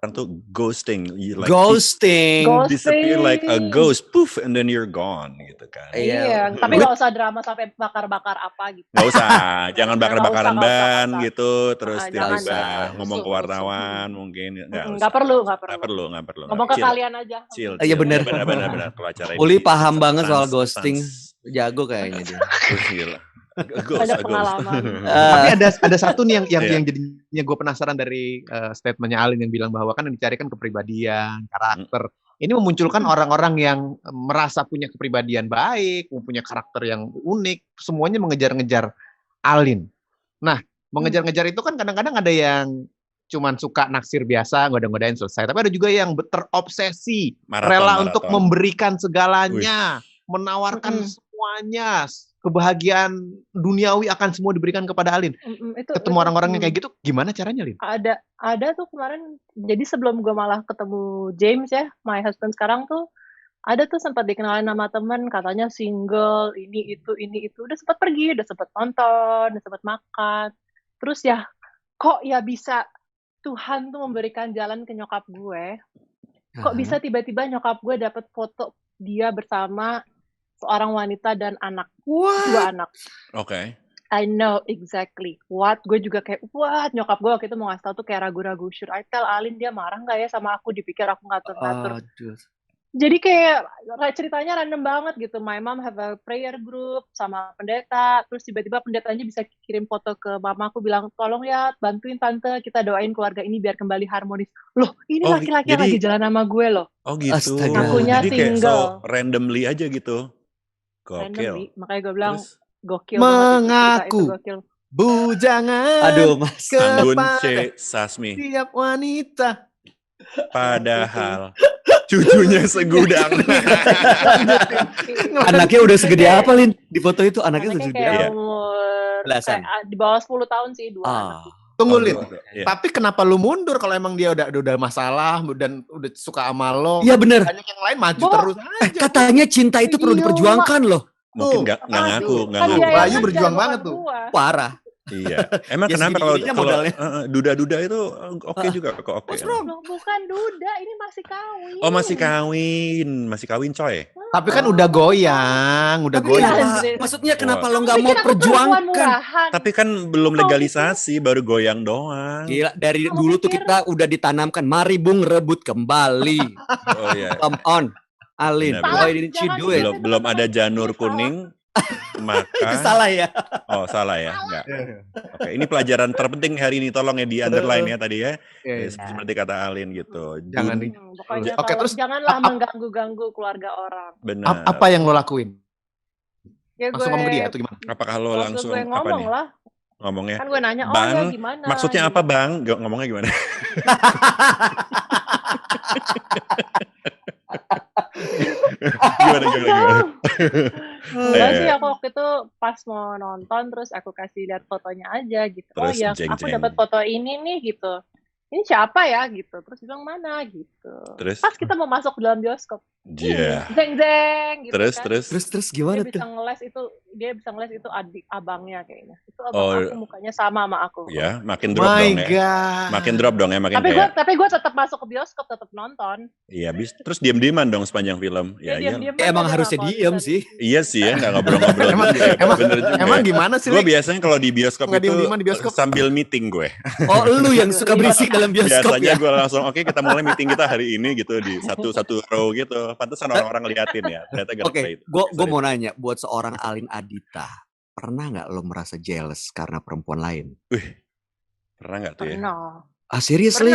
sekarang tuh ghosting, ghosting, disappear like a ghost, poof, and then you're gone gitu kan. Iya, tapi nggak usah drama sampai bakar-bakar apa gitu. Nggak usah, jangan bakar-bakaran Nggak ban usah. gitu, terus Jangan tiba-tiba deh. ngomong ke wartawan mungkin. Nggak perlu. Nggak perlu. Ngomong ke Chill. kalian aja. Chill. Iya, bener. Benar. Kalau acara Uli ini paham banget soal sans. ghosting. Jago kayaknya dia. Gila. Ada pengalaman. Tapi ada satu nih yang Iya. jadinya gue penasaran dari statementnya Alin yang bilang bahwa kan yang dicari kan kepribadian, karakter. Ini memunculkan orang-orang yang merasa punya kepribadian baik, punya karakter yang unik, semuanya mengejar-ngejar Alin. Nah, mengejar-ngejar itu kan kadang-kadang ada yang cuman suka naksir biasa, ngoda-ngodain selesai. Tapi ada juga yang terobsesi, rela untuk memberikan segalanya, menawarkan semuanya, kebahagiaan duniawi akan semua diberikan kepada Alin. Ketemu orang-orang yang kayak gitu, gimana caranya, Lin? Ada tuh kemarin, jadi sebelum gue malah ketemu James ya, my husband sekarang tuh, ada tuh sempat dikenalin sama temen, katanya single, ini itu, udah sempat pergi, udah sempat nonton, udah sempat makan. Terus ya, kok ya bisa Tuhan tuh memberikan jalan ke nyokap gue, kok bisa tiba-tiba nyokap gue dapet foto dia bersama seorang wanita dan anak. Dua anak. Oke. I know exactly what. Gue juga kayak, what? Nyokap gue waktu itu mau ngasih tau tuh kayak ragu-ragu. Should I tell Alin, dia marah nggak ya sama aku? Dipikir aku ngatur-ngatur. Jadi kayak ceritanya random banget gitu. My mom have a prayer group sama pendeta. Terus tiba-tiba pendetanya bisa kirim foto ke mama. Aku bilang, tolong ya bantuin tante. Kita doain keluarga ini biar kembali harmonis. Loh, ini laki-laki yang lagi jalan sama gue loh. Oh gitu. Ngakunya jadi kayak single. randomly aja gitu. Randomly. Makanya gue bilang, gokil mengaku banget itu, bujangan. Aduh, Mas. Anggun C. Sasmi. Tiap wanita. Padahal cucunya segudang. Anaknya udah segede apa, Lin? Di foto itu anaknya udah segede kayak apa? umur Belasan. kayak di bawah 10 tahun sih, 2 anak. Tunggu, Oh, Lin. iya. Tapi kenapa lu mundur kalau emang dia udah masalah dan udah suka sama lo? Iya bener. Banyak yang lain maju Bo, terus aja. Katanya cinta itu perlu Iya, diperjuangkan loh. Mungkin Tuh. nggak ngaku, Aduh, nggak kan ngaku. dia yang Bayu ngejar, berjuang bukan banget tuh. gua. Parah. Iya. Emang Ya, kenapa kalau segini-gininya modalnya. duda-duda itu oke juga kok oke. What's wrong? Loh, bukan duda, ini masih kawin. Oh masih kawin coy. Tapi kan udah goyang, udah Tapi goyang. kenapa? Andre. Maksudnya kenapa Kamu lo nggak mau pikir aku perempuan perjuangkan? murahan? Tapi kan belum Kamu legalisasi, baru goyang doang. Gila, dari Kamu dulu tuh pikir- kita udah ditanamkan, mari Bung rebut kembali. Oh iya. Come on, Alin, Benar, why didn't you Jangan do it? gitu. Belum ada janur Ini salah. kuning, Itu maka salah ya. oh salah ya, enggak. Oke, ini pelajaran terpenting hari ini, tolong ya di underline ya tadi ya. Iya, iya. Seperti kata Alin gitu. Jangan di- Pokoknya Oke, kalau- terus janganlah ap- mengganggu-ganggu keluarga orang. Benar. apa yang lo lakuin? Ya Langsung ngomong ke dia atau gimana? Apakah lo langsung gue apa ngomong nih lah. ngomongnya? Kan gue nanya, oh Bang, ya gimana? Maksudnya gitu. apa bang? Ngomongnya gimana? gimana? Enggak Iya, sih, iya. aku waktu itu pas mau nonton terus aku kasih lihat fotonya aja gitu. Oh Terus ya, jeng, aku jeng. dapat foto ini nih gitu. Ini siapa ya gitu. Terus bilang mana gitu. Terus? Pas kita mau masuk dalam bioskop. Iya. Zeng zeng gitu Terus kan. Terus Dia gimana bisa tuh? ngeles itu adik abangnya kayaknya. Itu abang Oh. aku mukanya sama aku. Ya, makin drop My dong ya. God. Makin drop dong ya, makin Tapi kayak. gue tetap masuk ke bioskop, tetap nonton. Iya, terus diem-dieman dong sepanjang film. Dia Ya, iya. diam-diam Ya, emang aja, harusnya nggak diem konsen. sih. Iya sih ya, nggak ngobrol-ngobrol. Emang- juga ya. emang- Bener juga Emang ya. gimana sih, Gue Lin? biasanya kalau di bioskop Nggak itu diem-dieman di bioskop? sambil meeting gue. Oh, lu yang suka berisik dalam bioskop Biasanya ya? gue langsung, oke kita mulai meeting kita hari ini gitu di satu row gitu. Pantesan orang-orang liatin ya. Ternyata Oke, great. gue Sorry. mau nanya, buat seorang Alin Adita, pernah nggak lo merasa jealous karena perempuan lain? Pernah nggak tuh ya? Pernah. Seriously?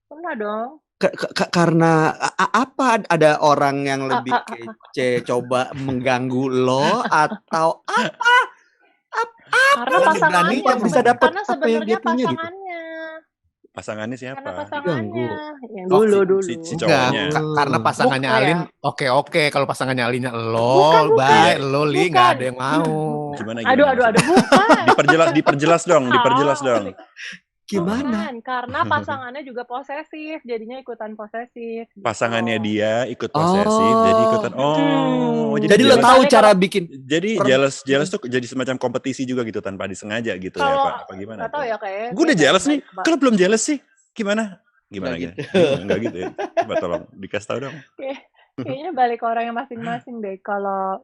Pernah dong. Karena apa ada orang yang lebih kece coba mengganggu lo atau apa? Karena Orang pasangannya berani yang bisa dapat karena apa yang dia sebenarnya punya gitu. pasangannya. Pasangannya Karena siapa? pasangannya. Yang Oh, dulu. si Enggak, cowoknya. karena pasangannya Bukan Alin ya. oke. Kalau pasangannya Alinnya Bukan, lo, baik bukan. lo, Li, Bukan. nggak ada yang mau. Gimana? Aduh, maksudnya? bukan. Diperjelas dong. Gimana? Bukan, karena pasangannya juga posesif, jadinya ikutan posesif. gitu. Pasangannya dia ikut posesif, jadi ikutan. Oh, Jadi lo jealous- tahu Misalnya cara kalau- bikin Jadi jealous tuh jadi semacam kompetisi juga gitu tanpa disengaja gitu ya, Kalau Pak? Apa gimana? nggak tahu ya kayak. Gue udah jealous nih. Kalau belum jealous sih, gimana? Gimana Nggak gitu? Enggak gitu ya. Coba tolong dikasih tahu dong. Kayaknya balik ke orangnya masing-masing deh. Kalau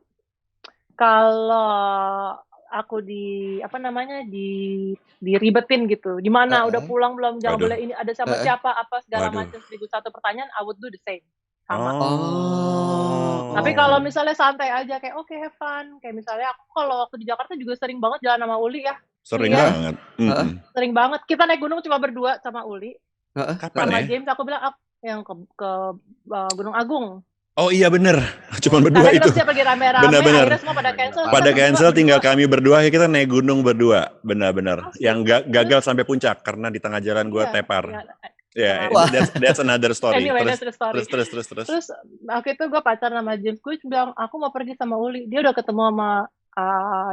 aku diribetin gitu. Di mana udah pulang belum? Jangan Waduh. boleh ini ada sama siapa apa segala Waduh. macam 1001 pertanyaan. I would do the same. Sama. Oh. Tapi kalau misalnya santai aja kayak oke have fun. Kayak misalnya aku kalau waktu di Jakarta juga sering banget jalan sama Uli ya. Sering Iya. banget. Mm-mm. Sering banget. Kita naik gunung cuma berdua sama Uli. Kapan Sama ya? James aku bilang yang ke Gunung Agung. Oh iya bener. Cuma berdua Karena itu. kita bisa pergi rame-rame. Benar-benar. Akhirnya semua pada cancel. Pada kita cancel berdua. tinggal kami berdua, ya kita naik gunung berdua. Benar-benar. Asli. Yang gagal sampai puncak karena di tengah jalan gue Iya, tepar. iya. Ya, Wah. that's another story. Anyway, terus, that's the story. terus. Terus waktu itu gue pacaran sama James, gue bilang aku mau pergi sama Uli. Dia udah ketemu sama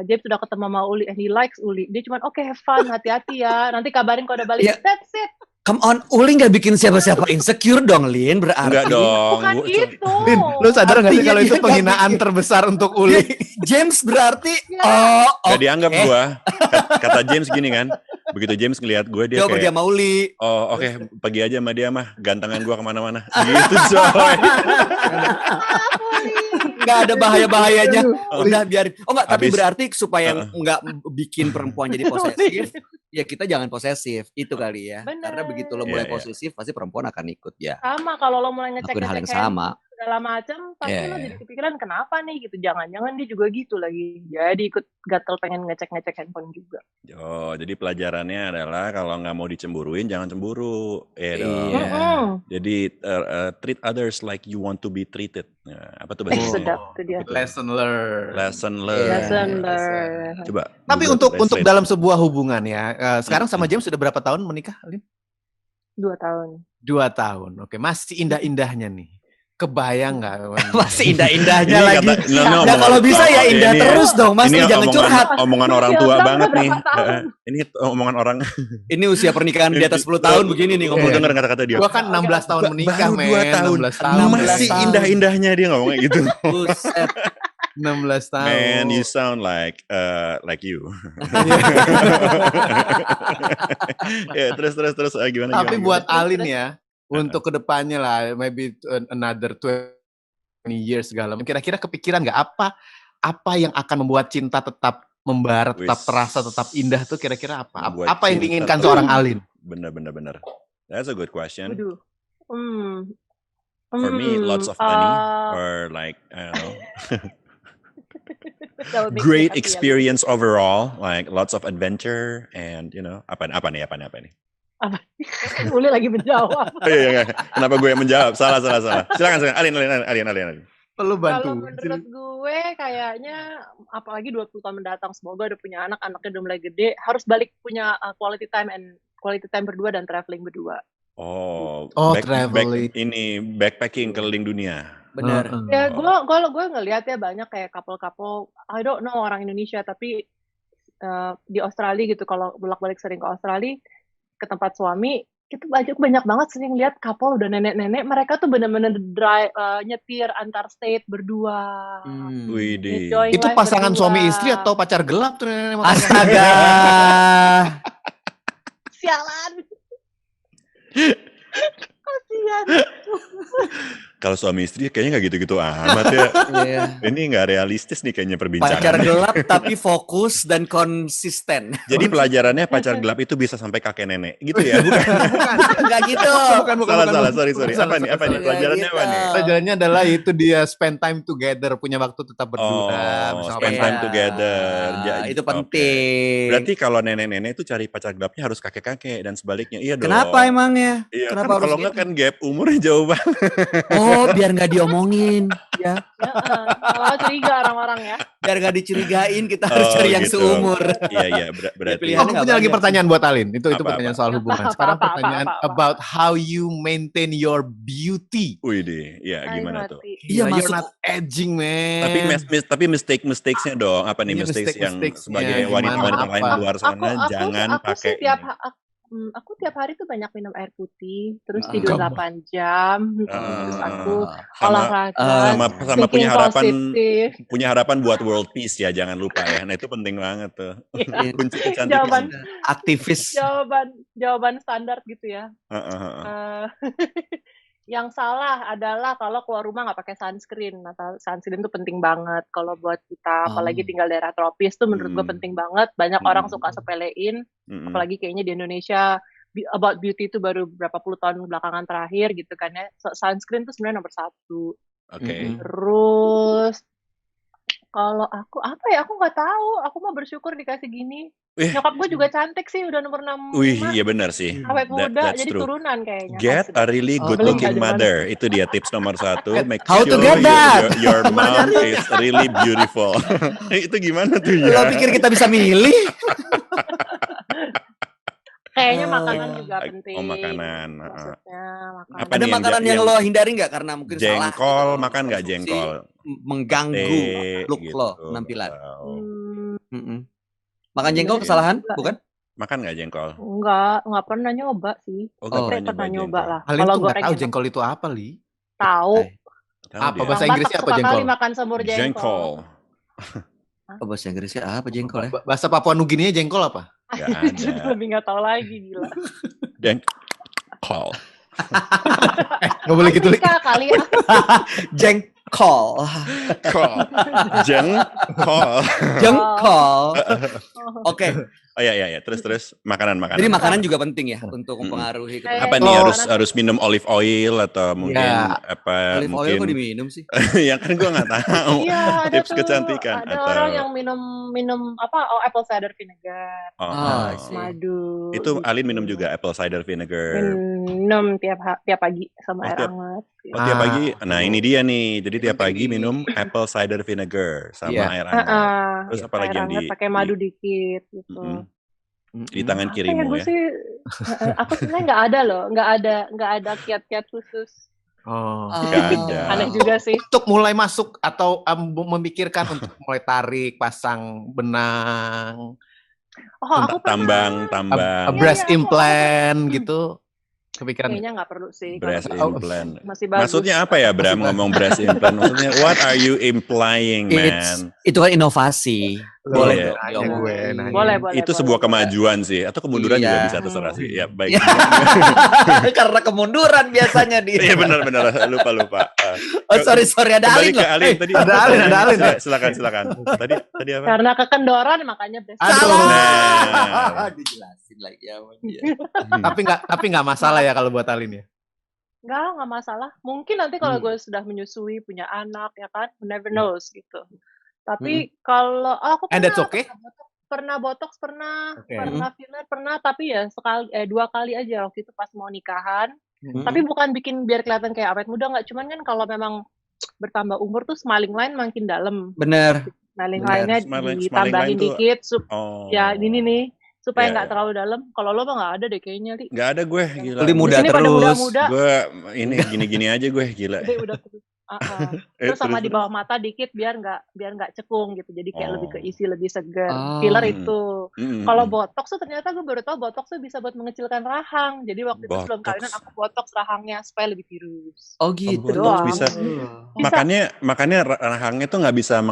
James udah ketemu sama Uli and he likes Uli. Dia cuma oke have fun, hati-hati ya. Nanti kabarin kalau udah balik. Iya. That's it. Come on, Uli nggak bikin siapa-siapa insecure dong, Lin. Berarti Enggak dong. Bukan gua- itu. Lin, lu sadar nggak sih Artinya kalau itu dia nggak penghinaan bikin. terbesar untuk Uli? James berarti Iya. Gak dianggap gua. Kata James gini kan. Begitu James ngelihat gue dia dia pergi kayak, sama Uli. oh oke, pergi aja sama dia mah. Gantengan gua kemana-mana. Gitu coy. Nggak ada bahaya-bahayanya. Udah biarin. Oh nggak, tapi Habis- berarti supaya nggak bikin perempuan jadi posesif, ya kita jangan posesif. Itu kali ya. Bener. Karena begitu lo Iya, mulai iya. posesif, pasti perempuan akan ikut ya. Sama kalau lo mulai ngecek Lakuin hal yang ngecek sama. segala macam, pasti Iya, lo iya. jadi kepikiran kenapa nih gitu. Jangan-jangan dia juga gitu lagi. Jadi ikut gatel pengen ngecek-ngecek handphone juga. Oh, jadi pelajarannya adalah kalau nggak mau dicemburuin jangan cemburu. Dong. Iya. Mm-mm. Jadi treat others like you want to be treated. Nah, apa tuh Eh bahasa sedap tuh dia. Lesson learned. Lesson Iya. learned. Lesson learned. Coba. Tapi Google untuk translate. dalam sebuah hubungan ya, sekarang sama James sudah berapa tahun menikah, Lin? 2 tahun. 2 tahun. Oke, masih indah-indahnya nih. Kebayang nggak? Masih indah-indahnya Ini lagi. kata- no, Ya omongan- kalau bisa ya indah ini- terus dong, Mas. ini Lu jangan omongan- curhat. Omongan orang Usia tua berapa banget nih. tahun? Ini omongan orang. Ini usia pernikahan di atas 10 tahun begini nih Kamu ngomongnya. denger kata-kata dia. Gua kan 16 tahun menikah, Baru 2 men. tahun. 16 tahun. Masih 16 tahun. indah-indahnya dia ngomongnya gitu. Buset. 16 tahun. Man, you sound like you. Ya, terus gimana? Tapi gimana? buat Alin ya, untuk kedepannya lah, maybe another 20 years segala. Kira-kira kepikiran nggak apa yang akan membuat cinta tetap membara, tetap Wis. terasa, tetap indah tuh kira-kira apa? Membuat Apa yang cinta diinginkan tetap- seorang Alin? Bener. That's a good question. Waduh. For me, lots of money or like I don't know, that would make me great happy, experience overall, like lots of adventure and apa nih? Uli lagi menjawab. Iya. Kenapa gue yang menjawab? Salah. Silakan. Alin. Perlu bantu. Kalau menurut gue kayaknya apalagi 20 tahun mendatang semoga udah punya anaknya udah mulai gede, harus balik punya quality time berdua dan traveling berdua. Oh, traveling. Ini backpacking keliling dunia. Benar. Ya gue ngelihat ya banyak kayak couple I don't know orang Indonesia tapi di Australia gitu kalau bolak-balik sering ke Australia ke tempat suami itu banyak banget sering lihat couple udah nenek-nenek mereka tuh bener-bener nyetir antar state berdua. Widih. Enjoying Itu life pasangan berdua. suami istri atau pacar gelap tuh nenek makanya. Astaga. Sialan. Kasian. Kalau suami istri kayaknya nggak gitu-gitu amat ya. Iya. Ini nggak realistis nih kayaknya perbincangan. Pacar gelap tapi fokus dan konsisten. Jadi pelajarannya pacar gelap itu bisa sampai kakek nenek gitu ya? Bukan. Enggak gitu. Salah. Sorry. Salah, Apa nih? sorry. Pelajarannya apa nih? Pelajarannya adalah itu dia spend time together, punya waktu tetap berdua. Oh, bersama spend pasangan. time together. Itu Oke. penting. Berarti kalau nenek-nenek itu cari pacar gelapnya harus kakek-kakek dan sebaliknya. Iya dong. Kenapa emangnya? Iya, Kenapa kan harus kalau nggak gitu? kan gap umurnya jauh banget. Oh, biar nggak diomongin, ya. Kalau curiga orang-orang ya. Biar nggak dicurigain, kita harus cari yang gitu. seumur. Iya, berarti. pilihannya Aku nggak punya lagi banyak. pertanyaan buat Alin. Itu Apa? pertanyaan soal hubungan. Apa, Sekarang apa, pertanyaan apa. about how you maintain your beauty. Wih deh, ya gimana tuh? Iya, You're masuk. not aging, man. Tapi mistakesnya dong, apa nih Iya, mistakes yang mistakesnya sebagai gimana, wanita-wanita lain di apa? luar sana jangan pakai. Aku tiap hari tuh banyak minum air putih, terus Ah. tidur Kamu. 8 jam, terus aku sama olahraga, sama punya harapan positif. buat world peace ya, jangan lupa ya. Nah itu penting banget tuh. Iya. Kunci kecantikan. Jawaban Aktivis. jawaban standar gitu ya. Heeh. Yang salah adalah kalau keluar rumah nggak pakai sunscreen. Nah, sunscreen itu penting banget kalau buat kita, apalagi tinggal daerah tropis tuh menurut gue penting banget. Banyak orang suka sepelein, apalagi kayaknya di Indonesia about beauty itu baru berapa puluh tahun belakangan terakhir gitu kan ya. Sunscreen tuh sebenarnya nomor 1. Oke. Terus kalau aku apa ya? Aku nggak tahu. Aku mah bersyukur dikasih gini. Nyokap gue juga cantik sih, udah nomor 65. Wih, iya benar sih. Awet muda, That's jadi true. turunan kayaknya. Get a really good Beli looking nggak di mana? mother. Itu dia tips nomor 1. Make How to sure get that? your mom is really beautiful. Itu gimana tuh ya? Lo pikir kita bisa milih? Kayaknya makanan juga penting. Oh, makanan. Maksudnya makanan. Apa Ada nih makanan yang lo hindari nggak karena mungkin salah? Jengkol, gitu, makan nggak konsumsi, jengkol? mengganggu Teh, look gitu. lo, penampilan. Oh. Makan jengkol kesalahan, bukan? Makan nggak jengkol? Nggak pernah nyoba sih. Oh, Oh, nggak Pernah nyoba jengkol. lah. Alin Kalau tuh nggak goreng tahu enak. jengkol itu apa, Li? Tahu. Tahu Apa dia. bahasa Orang Inggrisnya Batak apa suka jengkol? kali makan semur jengkol. Jengkol. Oh, bahasa Inggrisnya apa jengkol ya? Bahasa Papua Nugininya jengkol apa? Nggak ada. Lebih nggak tahu lagi gila. Jengkol. Nggak boleh gitu, Li. Afrika kali ya. Jengkol. Kol. Jengkol. Jengkol. Oke, Oh iya. Terus makanan. jadi makanan juga penting ya untuk mempengaruhi Kayak Apa Kalau- nih harus minum olive oil atau mungkin Ya. apa olive oil mungkin kok diminum sih? ya kan gua nggak tahu. Iya, ada Tips tuh. kecantikan Ada atau orang yang minum apple cider vinegar, Ah, I see. madu. itu gitu. Alin minum juga apple cider vinegar. Minum tiap pagi sama air hangat. Oh, tiap pagi. Nah, ini dia nih. Jadi tiap pagi minum apple cider vinegar sama Iya. air hangat. Terus apa Air lagi yang hangat pakai madu dikit gitu. di tangan Apa kirimu gue ya? sih, aku sebenarnya nggak ada kiat-kiat khusus. Oh. Nggak ada. Aneh juga sih. Untuk mulai masuk atau memikirkan untuk mulai tarik, pasang benang, Oh, aku pernah. Tambang. a Iya, breast iya, aku implant gitu. Kepikiran nggak? Kayaknya nggak perlu sih. Breast Kalau implant. masih bagus. Maksudnya apa ya, Bram, ngomong breast implant? Maksudnya what are you implying, man? Itu kan inovasi. Loh, Boleh iya. dong nanya diomongin. gue, nanya. Boleh. Itu sebuah kemajuan sih, atau kemunduran juga Iya. bisa terserah sih. Ya, baik. Karena kemunduran biasanya dia. Iya benar, lupa. Oh sorry ada Kembali Alin ke loh. Alin tadi. ada Alin. Silakan. Tadi apa? Karena kekendoran makanya breast Aduh. implant. Nah. Dijelasin lagi ya. Tapi nggak masalah ya kalau buat Alin ya. Nggak masalah. Mungkin nanti kalau gue sudah menyusui, punya anak, ya kan, who never knows gitu. Tapi kalau aku And that's okay? pernah botox, pernah Okay. filler, pernah, tapi ya 2 kali aja waktu itu pas mau nikahan. Tapi bukan bikin biar kelihatan kayak awet muda, nggak. Cuman kan kalau memang bertambah umur tuh smiling line makin dalam. Bener. Smiling Bener. line-nya Smiling ditambahin line tuh- dikit, Oh. ya ini nih, supaya Iya, nggak iya. terlalu dalam. Kalau lo mah nggak ada deh kayaknya, Li. Nggak ada gue, gila. Li muda Di sini pada terus. muda-muda. Gue ini gini-gini aja gue, gila. Gede udah terus. Terus sama di bawah mata dikit biar nggak cekung gitu. Jadi kayak lebih keisi, lebih segar. Oh. Filler itu. Mm-mm. Kalau botox tuh ternyata gue baru tahu botox tuh bisa buat mengecilkan rahang. Jadi waktu itu sebelum Botox. kawinan aku botox rahangnya supaya lebih tirus. Oh gitu. doang. Bisa. Makanya rahangnya tuh nggak bisa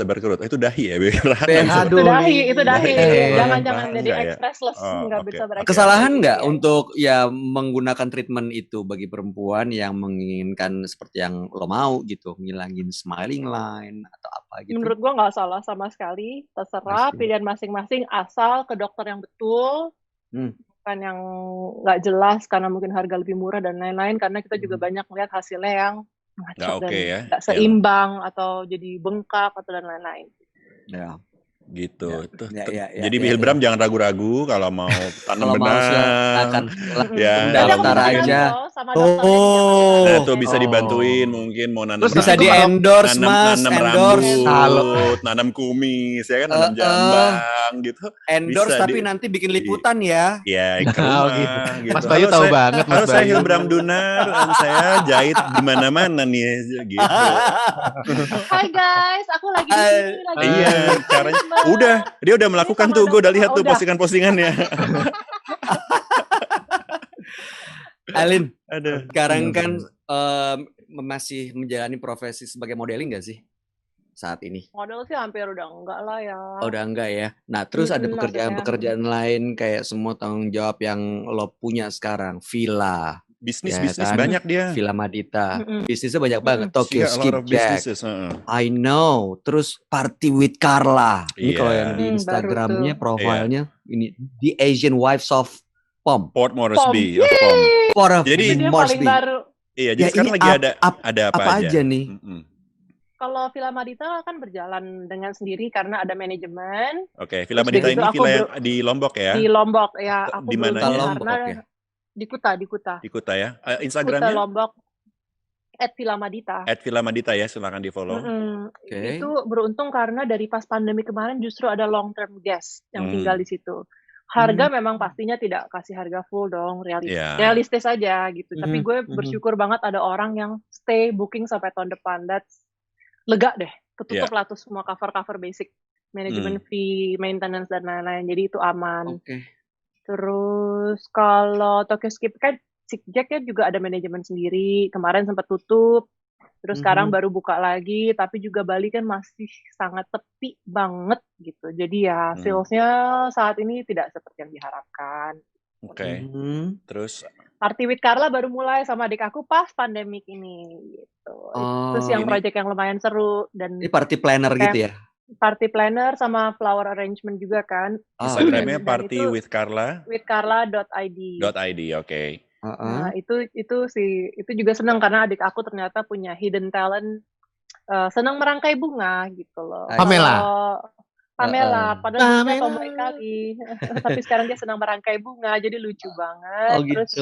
berkerut. Itu dahi ya, rahang. Itu dahi. Li. Jangan jadi Enggak ya? expressless, Oh, nggak oke. bisa berekspresi. Kesalahan nggak Iya. untuk ya menggunakan treatment itu bagi perempuan yang menginginkan seperti yang lo mau gitu, ngilangin smiling line atau apa gitu? Menurut gue nggak salah sama sekali. Terserah Asik. pilihan masing-masing asal ke dokter yang betul. Bukan yang nggak jelas karena mungkin harga lebih murah dan lain-lain. Karena kita juga banyak melihat hasilnya yang ngaco Nggak dan oke ya. nggak seimbang atau jadi bengkak atau dan lain-lain. Ya. Gitu. Ya, Jadi Hilbram jangan ragu-ragu kalau mau tanam Kalau mau silakan benang. silakan Ya, daftar Nanti aku aja. bisa sama dokternya di Oh. Nah, Jakarta. tuh bisa dibantuin mungkin mau nanam Terus Bisa Tapi di kalau endorse mas, nanam endorse, rambut, nanam kumis, ya kan, nanam jambang gitu. endorse Bisa tapi nanti bikin liputan ya. Ya, ke Oh, rumah gitu. gitu. Mas Bayu tahu banget, Mas Halo, saya Bayu. Hilbram Dunar dan saya jahit di mana-mana nih gitu. Hai guys, aku lagi di sini lagi. Iya, caranya dia udah melakukan tuh, gue udah lihat tuh postingan-postingannya. Alin, Aduh. sekarang kan masih menjalani profesi sebagai modeling gak sih saat ini? Model sih hampir udah enggak lah ya. Oh, udah enggak ya. Nah, terus ada pekerjaan-pekerjaan lain kayak semua tanggung jawab yang lo punya sekarang, villa, Bisnis kan? banyak dia. Villa Madita, bisnisnya banyak banget. Tokyo She got a lot of Skipjack, businesses, I know. Terus Party with Carla. Ini Iya. kalau yang di Instagramnya, profilnya ini The Asian Wives of Pom. Port Moresby, Pom. of Pom. Itu Jadi dia paling baru. Iya, jadi Ya, sekarang ini lagi ada apa aja nih? Kalau Villa Madita kan berjalan dengan sendiri karena ada manajemen. Oke, Villa Terus Madita dari ini itu villa aku yang di Lombok ya? Di Lombok ya. Aku Di mananya? beruntung Lombok, karena oke. di Kuta. Di Kuta ya. Kuta Instagramnya Lombok. @Villa Madita. @Villa Madita ya, silakan di follow. Oke. Itu beruntung karena dari pas pandemi kemarin justru ada long term guest yang tinggal di situ. Harga memang pastinya tidak kasih harga full dong, realistis aja gitu. Tapi gue bersyukur banget ada orang yang stay booking sampai tahun depan. That's lega deh. Ketutup lah tuh semua cover basic, manajemen fee, maintenance dan lain-lain. Jadi itu aman. Oke. Terus kalau Tokyo Skipjack ya juga ada manajemen sendiri. Kemarin sempat tutup. Terus sekarang baru buka lagi, tapi juga Bali kan masih sangat sepi banget gitu. Jadi ya sales-nya saat ini tidak seperti yang diharapkan. Oke. Terus Party with Carla baru mulai sama adik aku pas pandemik ini gitu. Terus yang project yang lumayan seru dan ini party planner gitu ya? Party planner sama flower arrangement juga kan. Instagramnya Party with Carla. withcarla.id. Oke. Nah, itu sih itu juga senang karena adik aku ternyata punya hidden talent, senang merangkai bunga gitu loh. Pamela, padahal dia tomboy kali, tapi sekarang dia senang merangkai bunga, jadi lucu banget. Oh gitu. Terus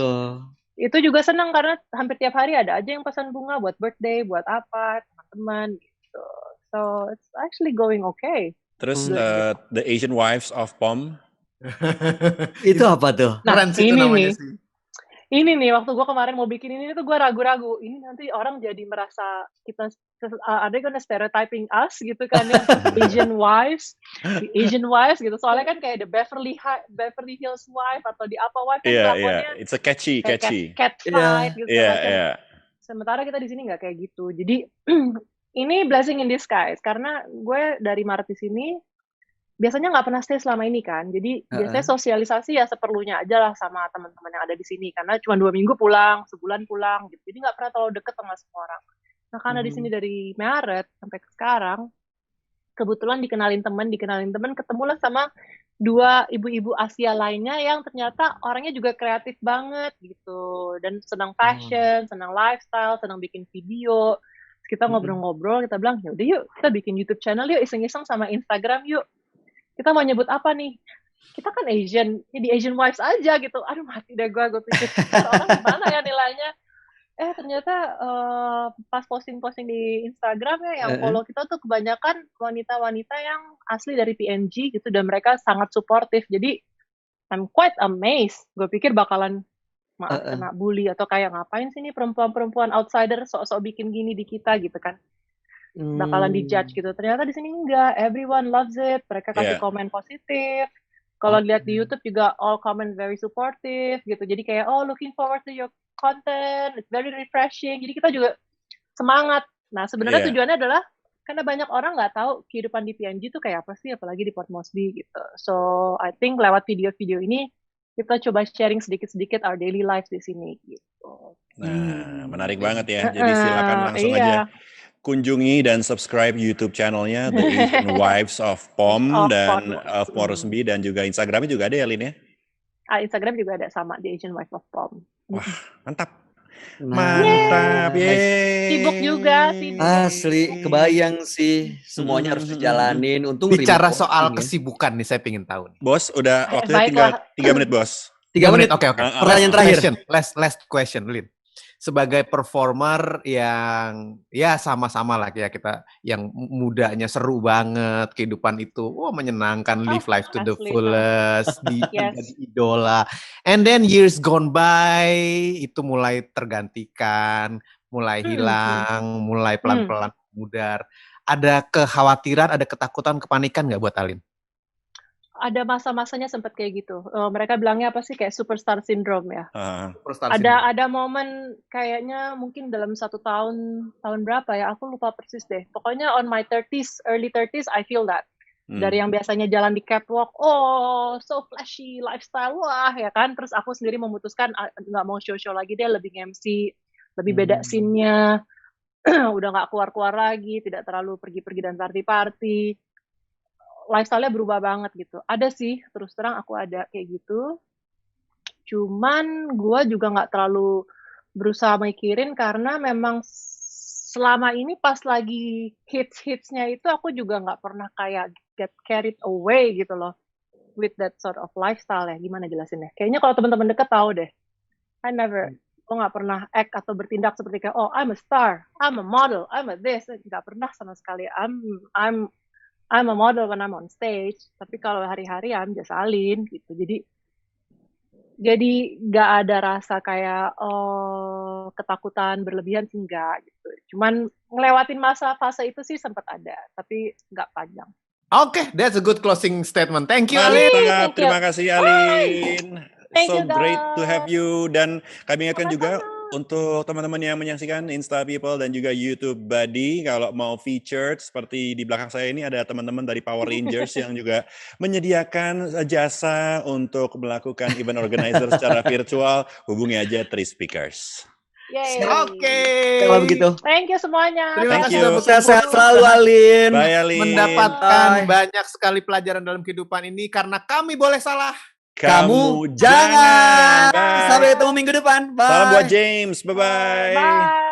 itu juga senang karena hampir tiap hari ada aja yang pesan bunga buat birthday, buat apa, teman-teman gitu. So it's actually going okay. Terus The Asian Wives of Pom. Itu apa tuh? Nah, ini nih. ini nih waktu gue kemarin mau bikin ini tuh gue ragu-ragu, ini nanti orang jadi merasa kita are they gonna stereotyping us gitu kan ya, Asian wives gitu. Soalnya kan kayak the Beverly Hills wife atau di apa wife kan kelakuannya It's a catchy. cat fight gitu macam. Yeah. Sementara kita di sini nggak kayak gitu. Jadi ini blessing in disguise karena gue dari Maret di sini biasanya nggak pernah stay selama ini kan. Jadi biasanya sosialisasi ya seperlunya aja lah sama teman-teman yang ada di sini. Karena cuma 2 minggu pulang, sebulan pulang gitu. Jadi nggak pernah terlalu deket sama semua orang. Nah karena di sini dari Maret sampai sekarang, kebetulan dikenalin teman, ketemulah sama 2 ibu-ibu Asia lainnya yang ternyata orangnya juga kreatif banget gitu. Dan senang fashion, senang lifestyle, senang bikin video. Terus kita ngobrol-ngobrol, kita bilang, yaudah yuk kita bikin YouTube channel yuk, iseng-iseng sama Instagram yuk. Kita mau nyebut apa nih? Kita kan Asian, jadi Asian Wives aja gitu. Aduh mati deh gue pikir orang gimana ya nilainya. Ternyata pas posting-posting di Instagram ya yang follow kita tuh kebanyakan wanita-wanita yang asli dari PNG gitu dan mereka sangat suportif. Jadi I'm quite amazed. Gue pikir bakalan kena bully atau kayak ngapain sih nih perempuan-perempuan outsider sok-sok bikin gini di kita gitu kan. Bakalan dijudge gitu. Ternyata di sini enggak. Everyone loves it. Mereka kasih komen positif. Kalau lihat di YouTube juga all comment very supportive gitu. Jadi kayak looking forward to your content. It's very refreshing. Jadi kita juga semangat. Nah sebenarnya tujuannya adalah karena banyak orang nggak tahu kehidupan di PNG itu kayak apa sih, apalagi di Port Moresby gitu. So I think lewat video-video ini kita coba sharing sedikit-sedikit our daily life di sini gitu. Nah, menarik banget ya. Jadi silakan langsung aja kunjungi dan subscribe YouTube channelnya The Asian Wives of POM dan of Moresby dan juga Instagramnya juga ada ya Lin ya? Instagram juga ada sama The Asian Wives of POM. Wah mantap. Mantap, sibuk juga sih. Asli, kebayang sih semuanya harus dijalanin. Untung bicara soal kesibukan nih saya pengen tahu. Bos, udah waktunya tinggal 3 menit bos. 3 menit, oke. Pertanyaan terakhir. Last question, Lin. Sebagai performer yang ya sama-sama lah ya kita yang mudanya seru banget, kehidupan itu menyenangkan, live life to the fullest, jadi idola. And then years gone by itu mulai tergantikan, mulai hilang, mulai pelan-pelan mudar. Ada kekhawatiran, ada ketakutan, kepanikan nggak buat Alin? Ada masa-masanya sempat kayak gitu. Mereka bilangnya apa sih kayak superstar syndrome ya. Ada momen kayaknya mungkin dalam 1 tahun berapa ya? Aku lupa persis deh. Pokoknya on my 30s, early 30s, I feel that. Dari yang biasanya jalan di catwalk, so flashy lifestyle, wah ya kan. Terus aku sendiri memutuskan nggak mau show-show lagi deh, lebih MC, lebih beda scene-nya. Udah nggak keluar-keluar lagi, tidak terlalu pergi-pergi dan party-party. Lifestyle-nya berubah banget gitu. Ada sih, terus terang aku ada kayak gitu. Cuman gue juga nggak terlalu berusaha mikirin karena memang selama ini pas lagi hits-hitsnya itu aku juga nggak pernah kayak get carried away gitu loh with that sort of lifestyle ya. Gimana jelasinnya? Kayaknya kalau teman-teman deket tahu deh. I never, gue nggak pernah act atau bertindak seperti kayak I'm a star, I'm a model, I'm a this. Nggak pernah sama sekali. I'm a model when I'm on stage, tapi kalau hari-hari I'm just Alin gitu. Jadi nggak ada rasa kayak ketakutan berlebihan sih enggak gitu. Cuman ngelewatin masa fase itu sih sempat ada, tapi nggak panjang. Oke, that's a good closing statement. Thank you Alin. Terima kasih Alin. So great to have you dan kami ingatkan juga untuk teman-teman yang menyaksikan Insta People dan juga YouTube Buddy, kalau mau featured seperti di belakang saya ini ada teman-teman dari Power Rangers yang juga menyediakan jasa untuk melakukan event organizer secara virtual, hubungi aja 3 Speakers. Oke. Kalau begitu. Thank you semuanya. Terima kasih sehat selalu Alin. Bye Alin. Mendapatkan banyak sekali pelajaran dalam kehidupan ini karena kami boleh salah. Kamu jangan. Sampai ketemu minggu depan. Bye. Salam buat James. Bye-bye. Bye.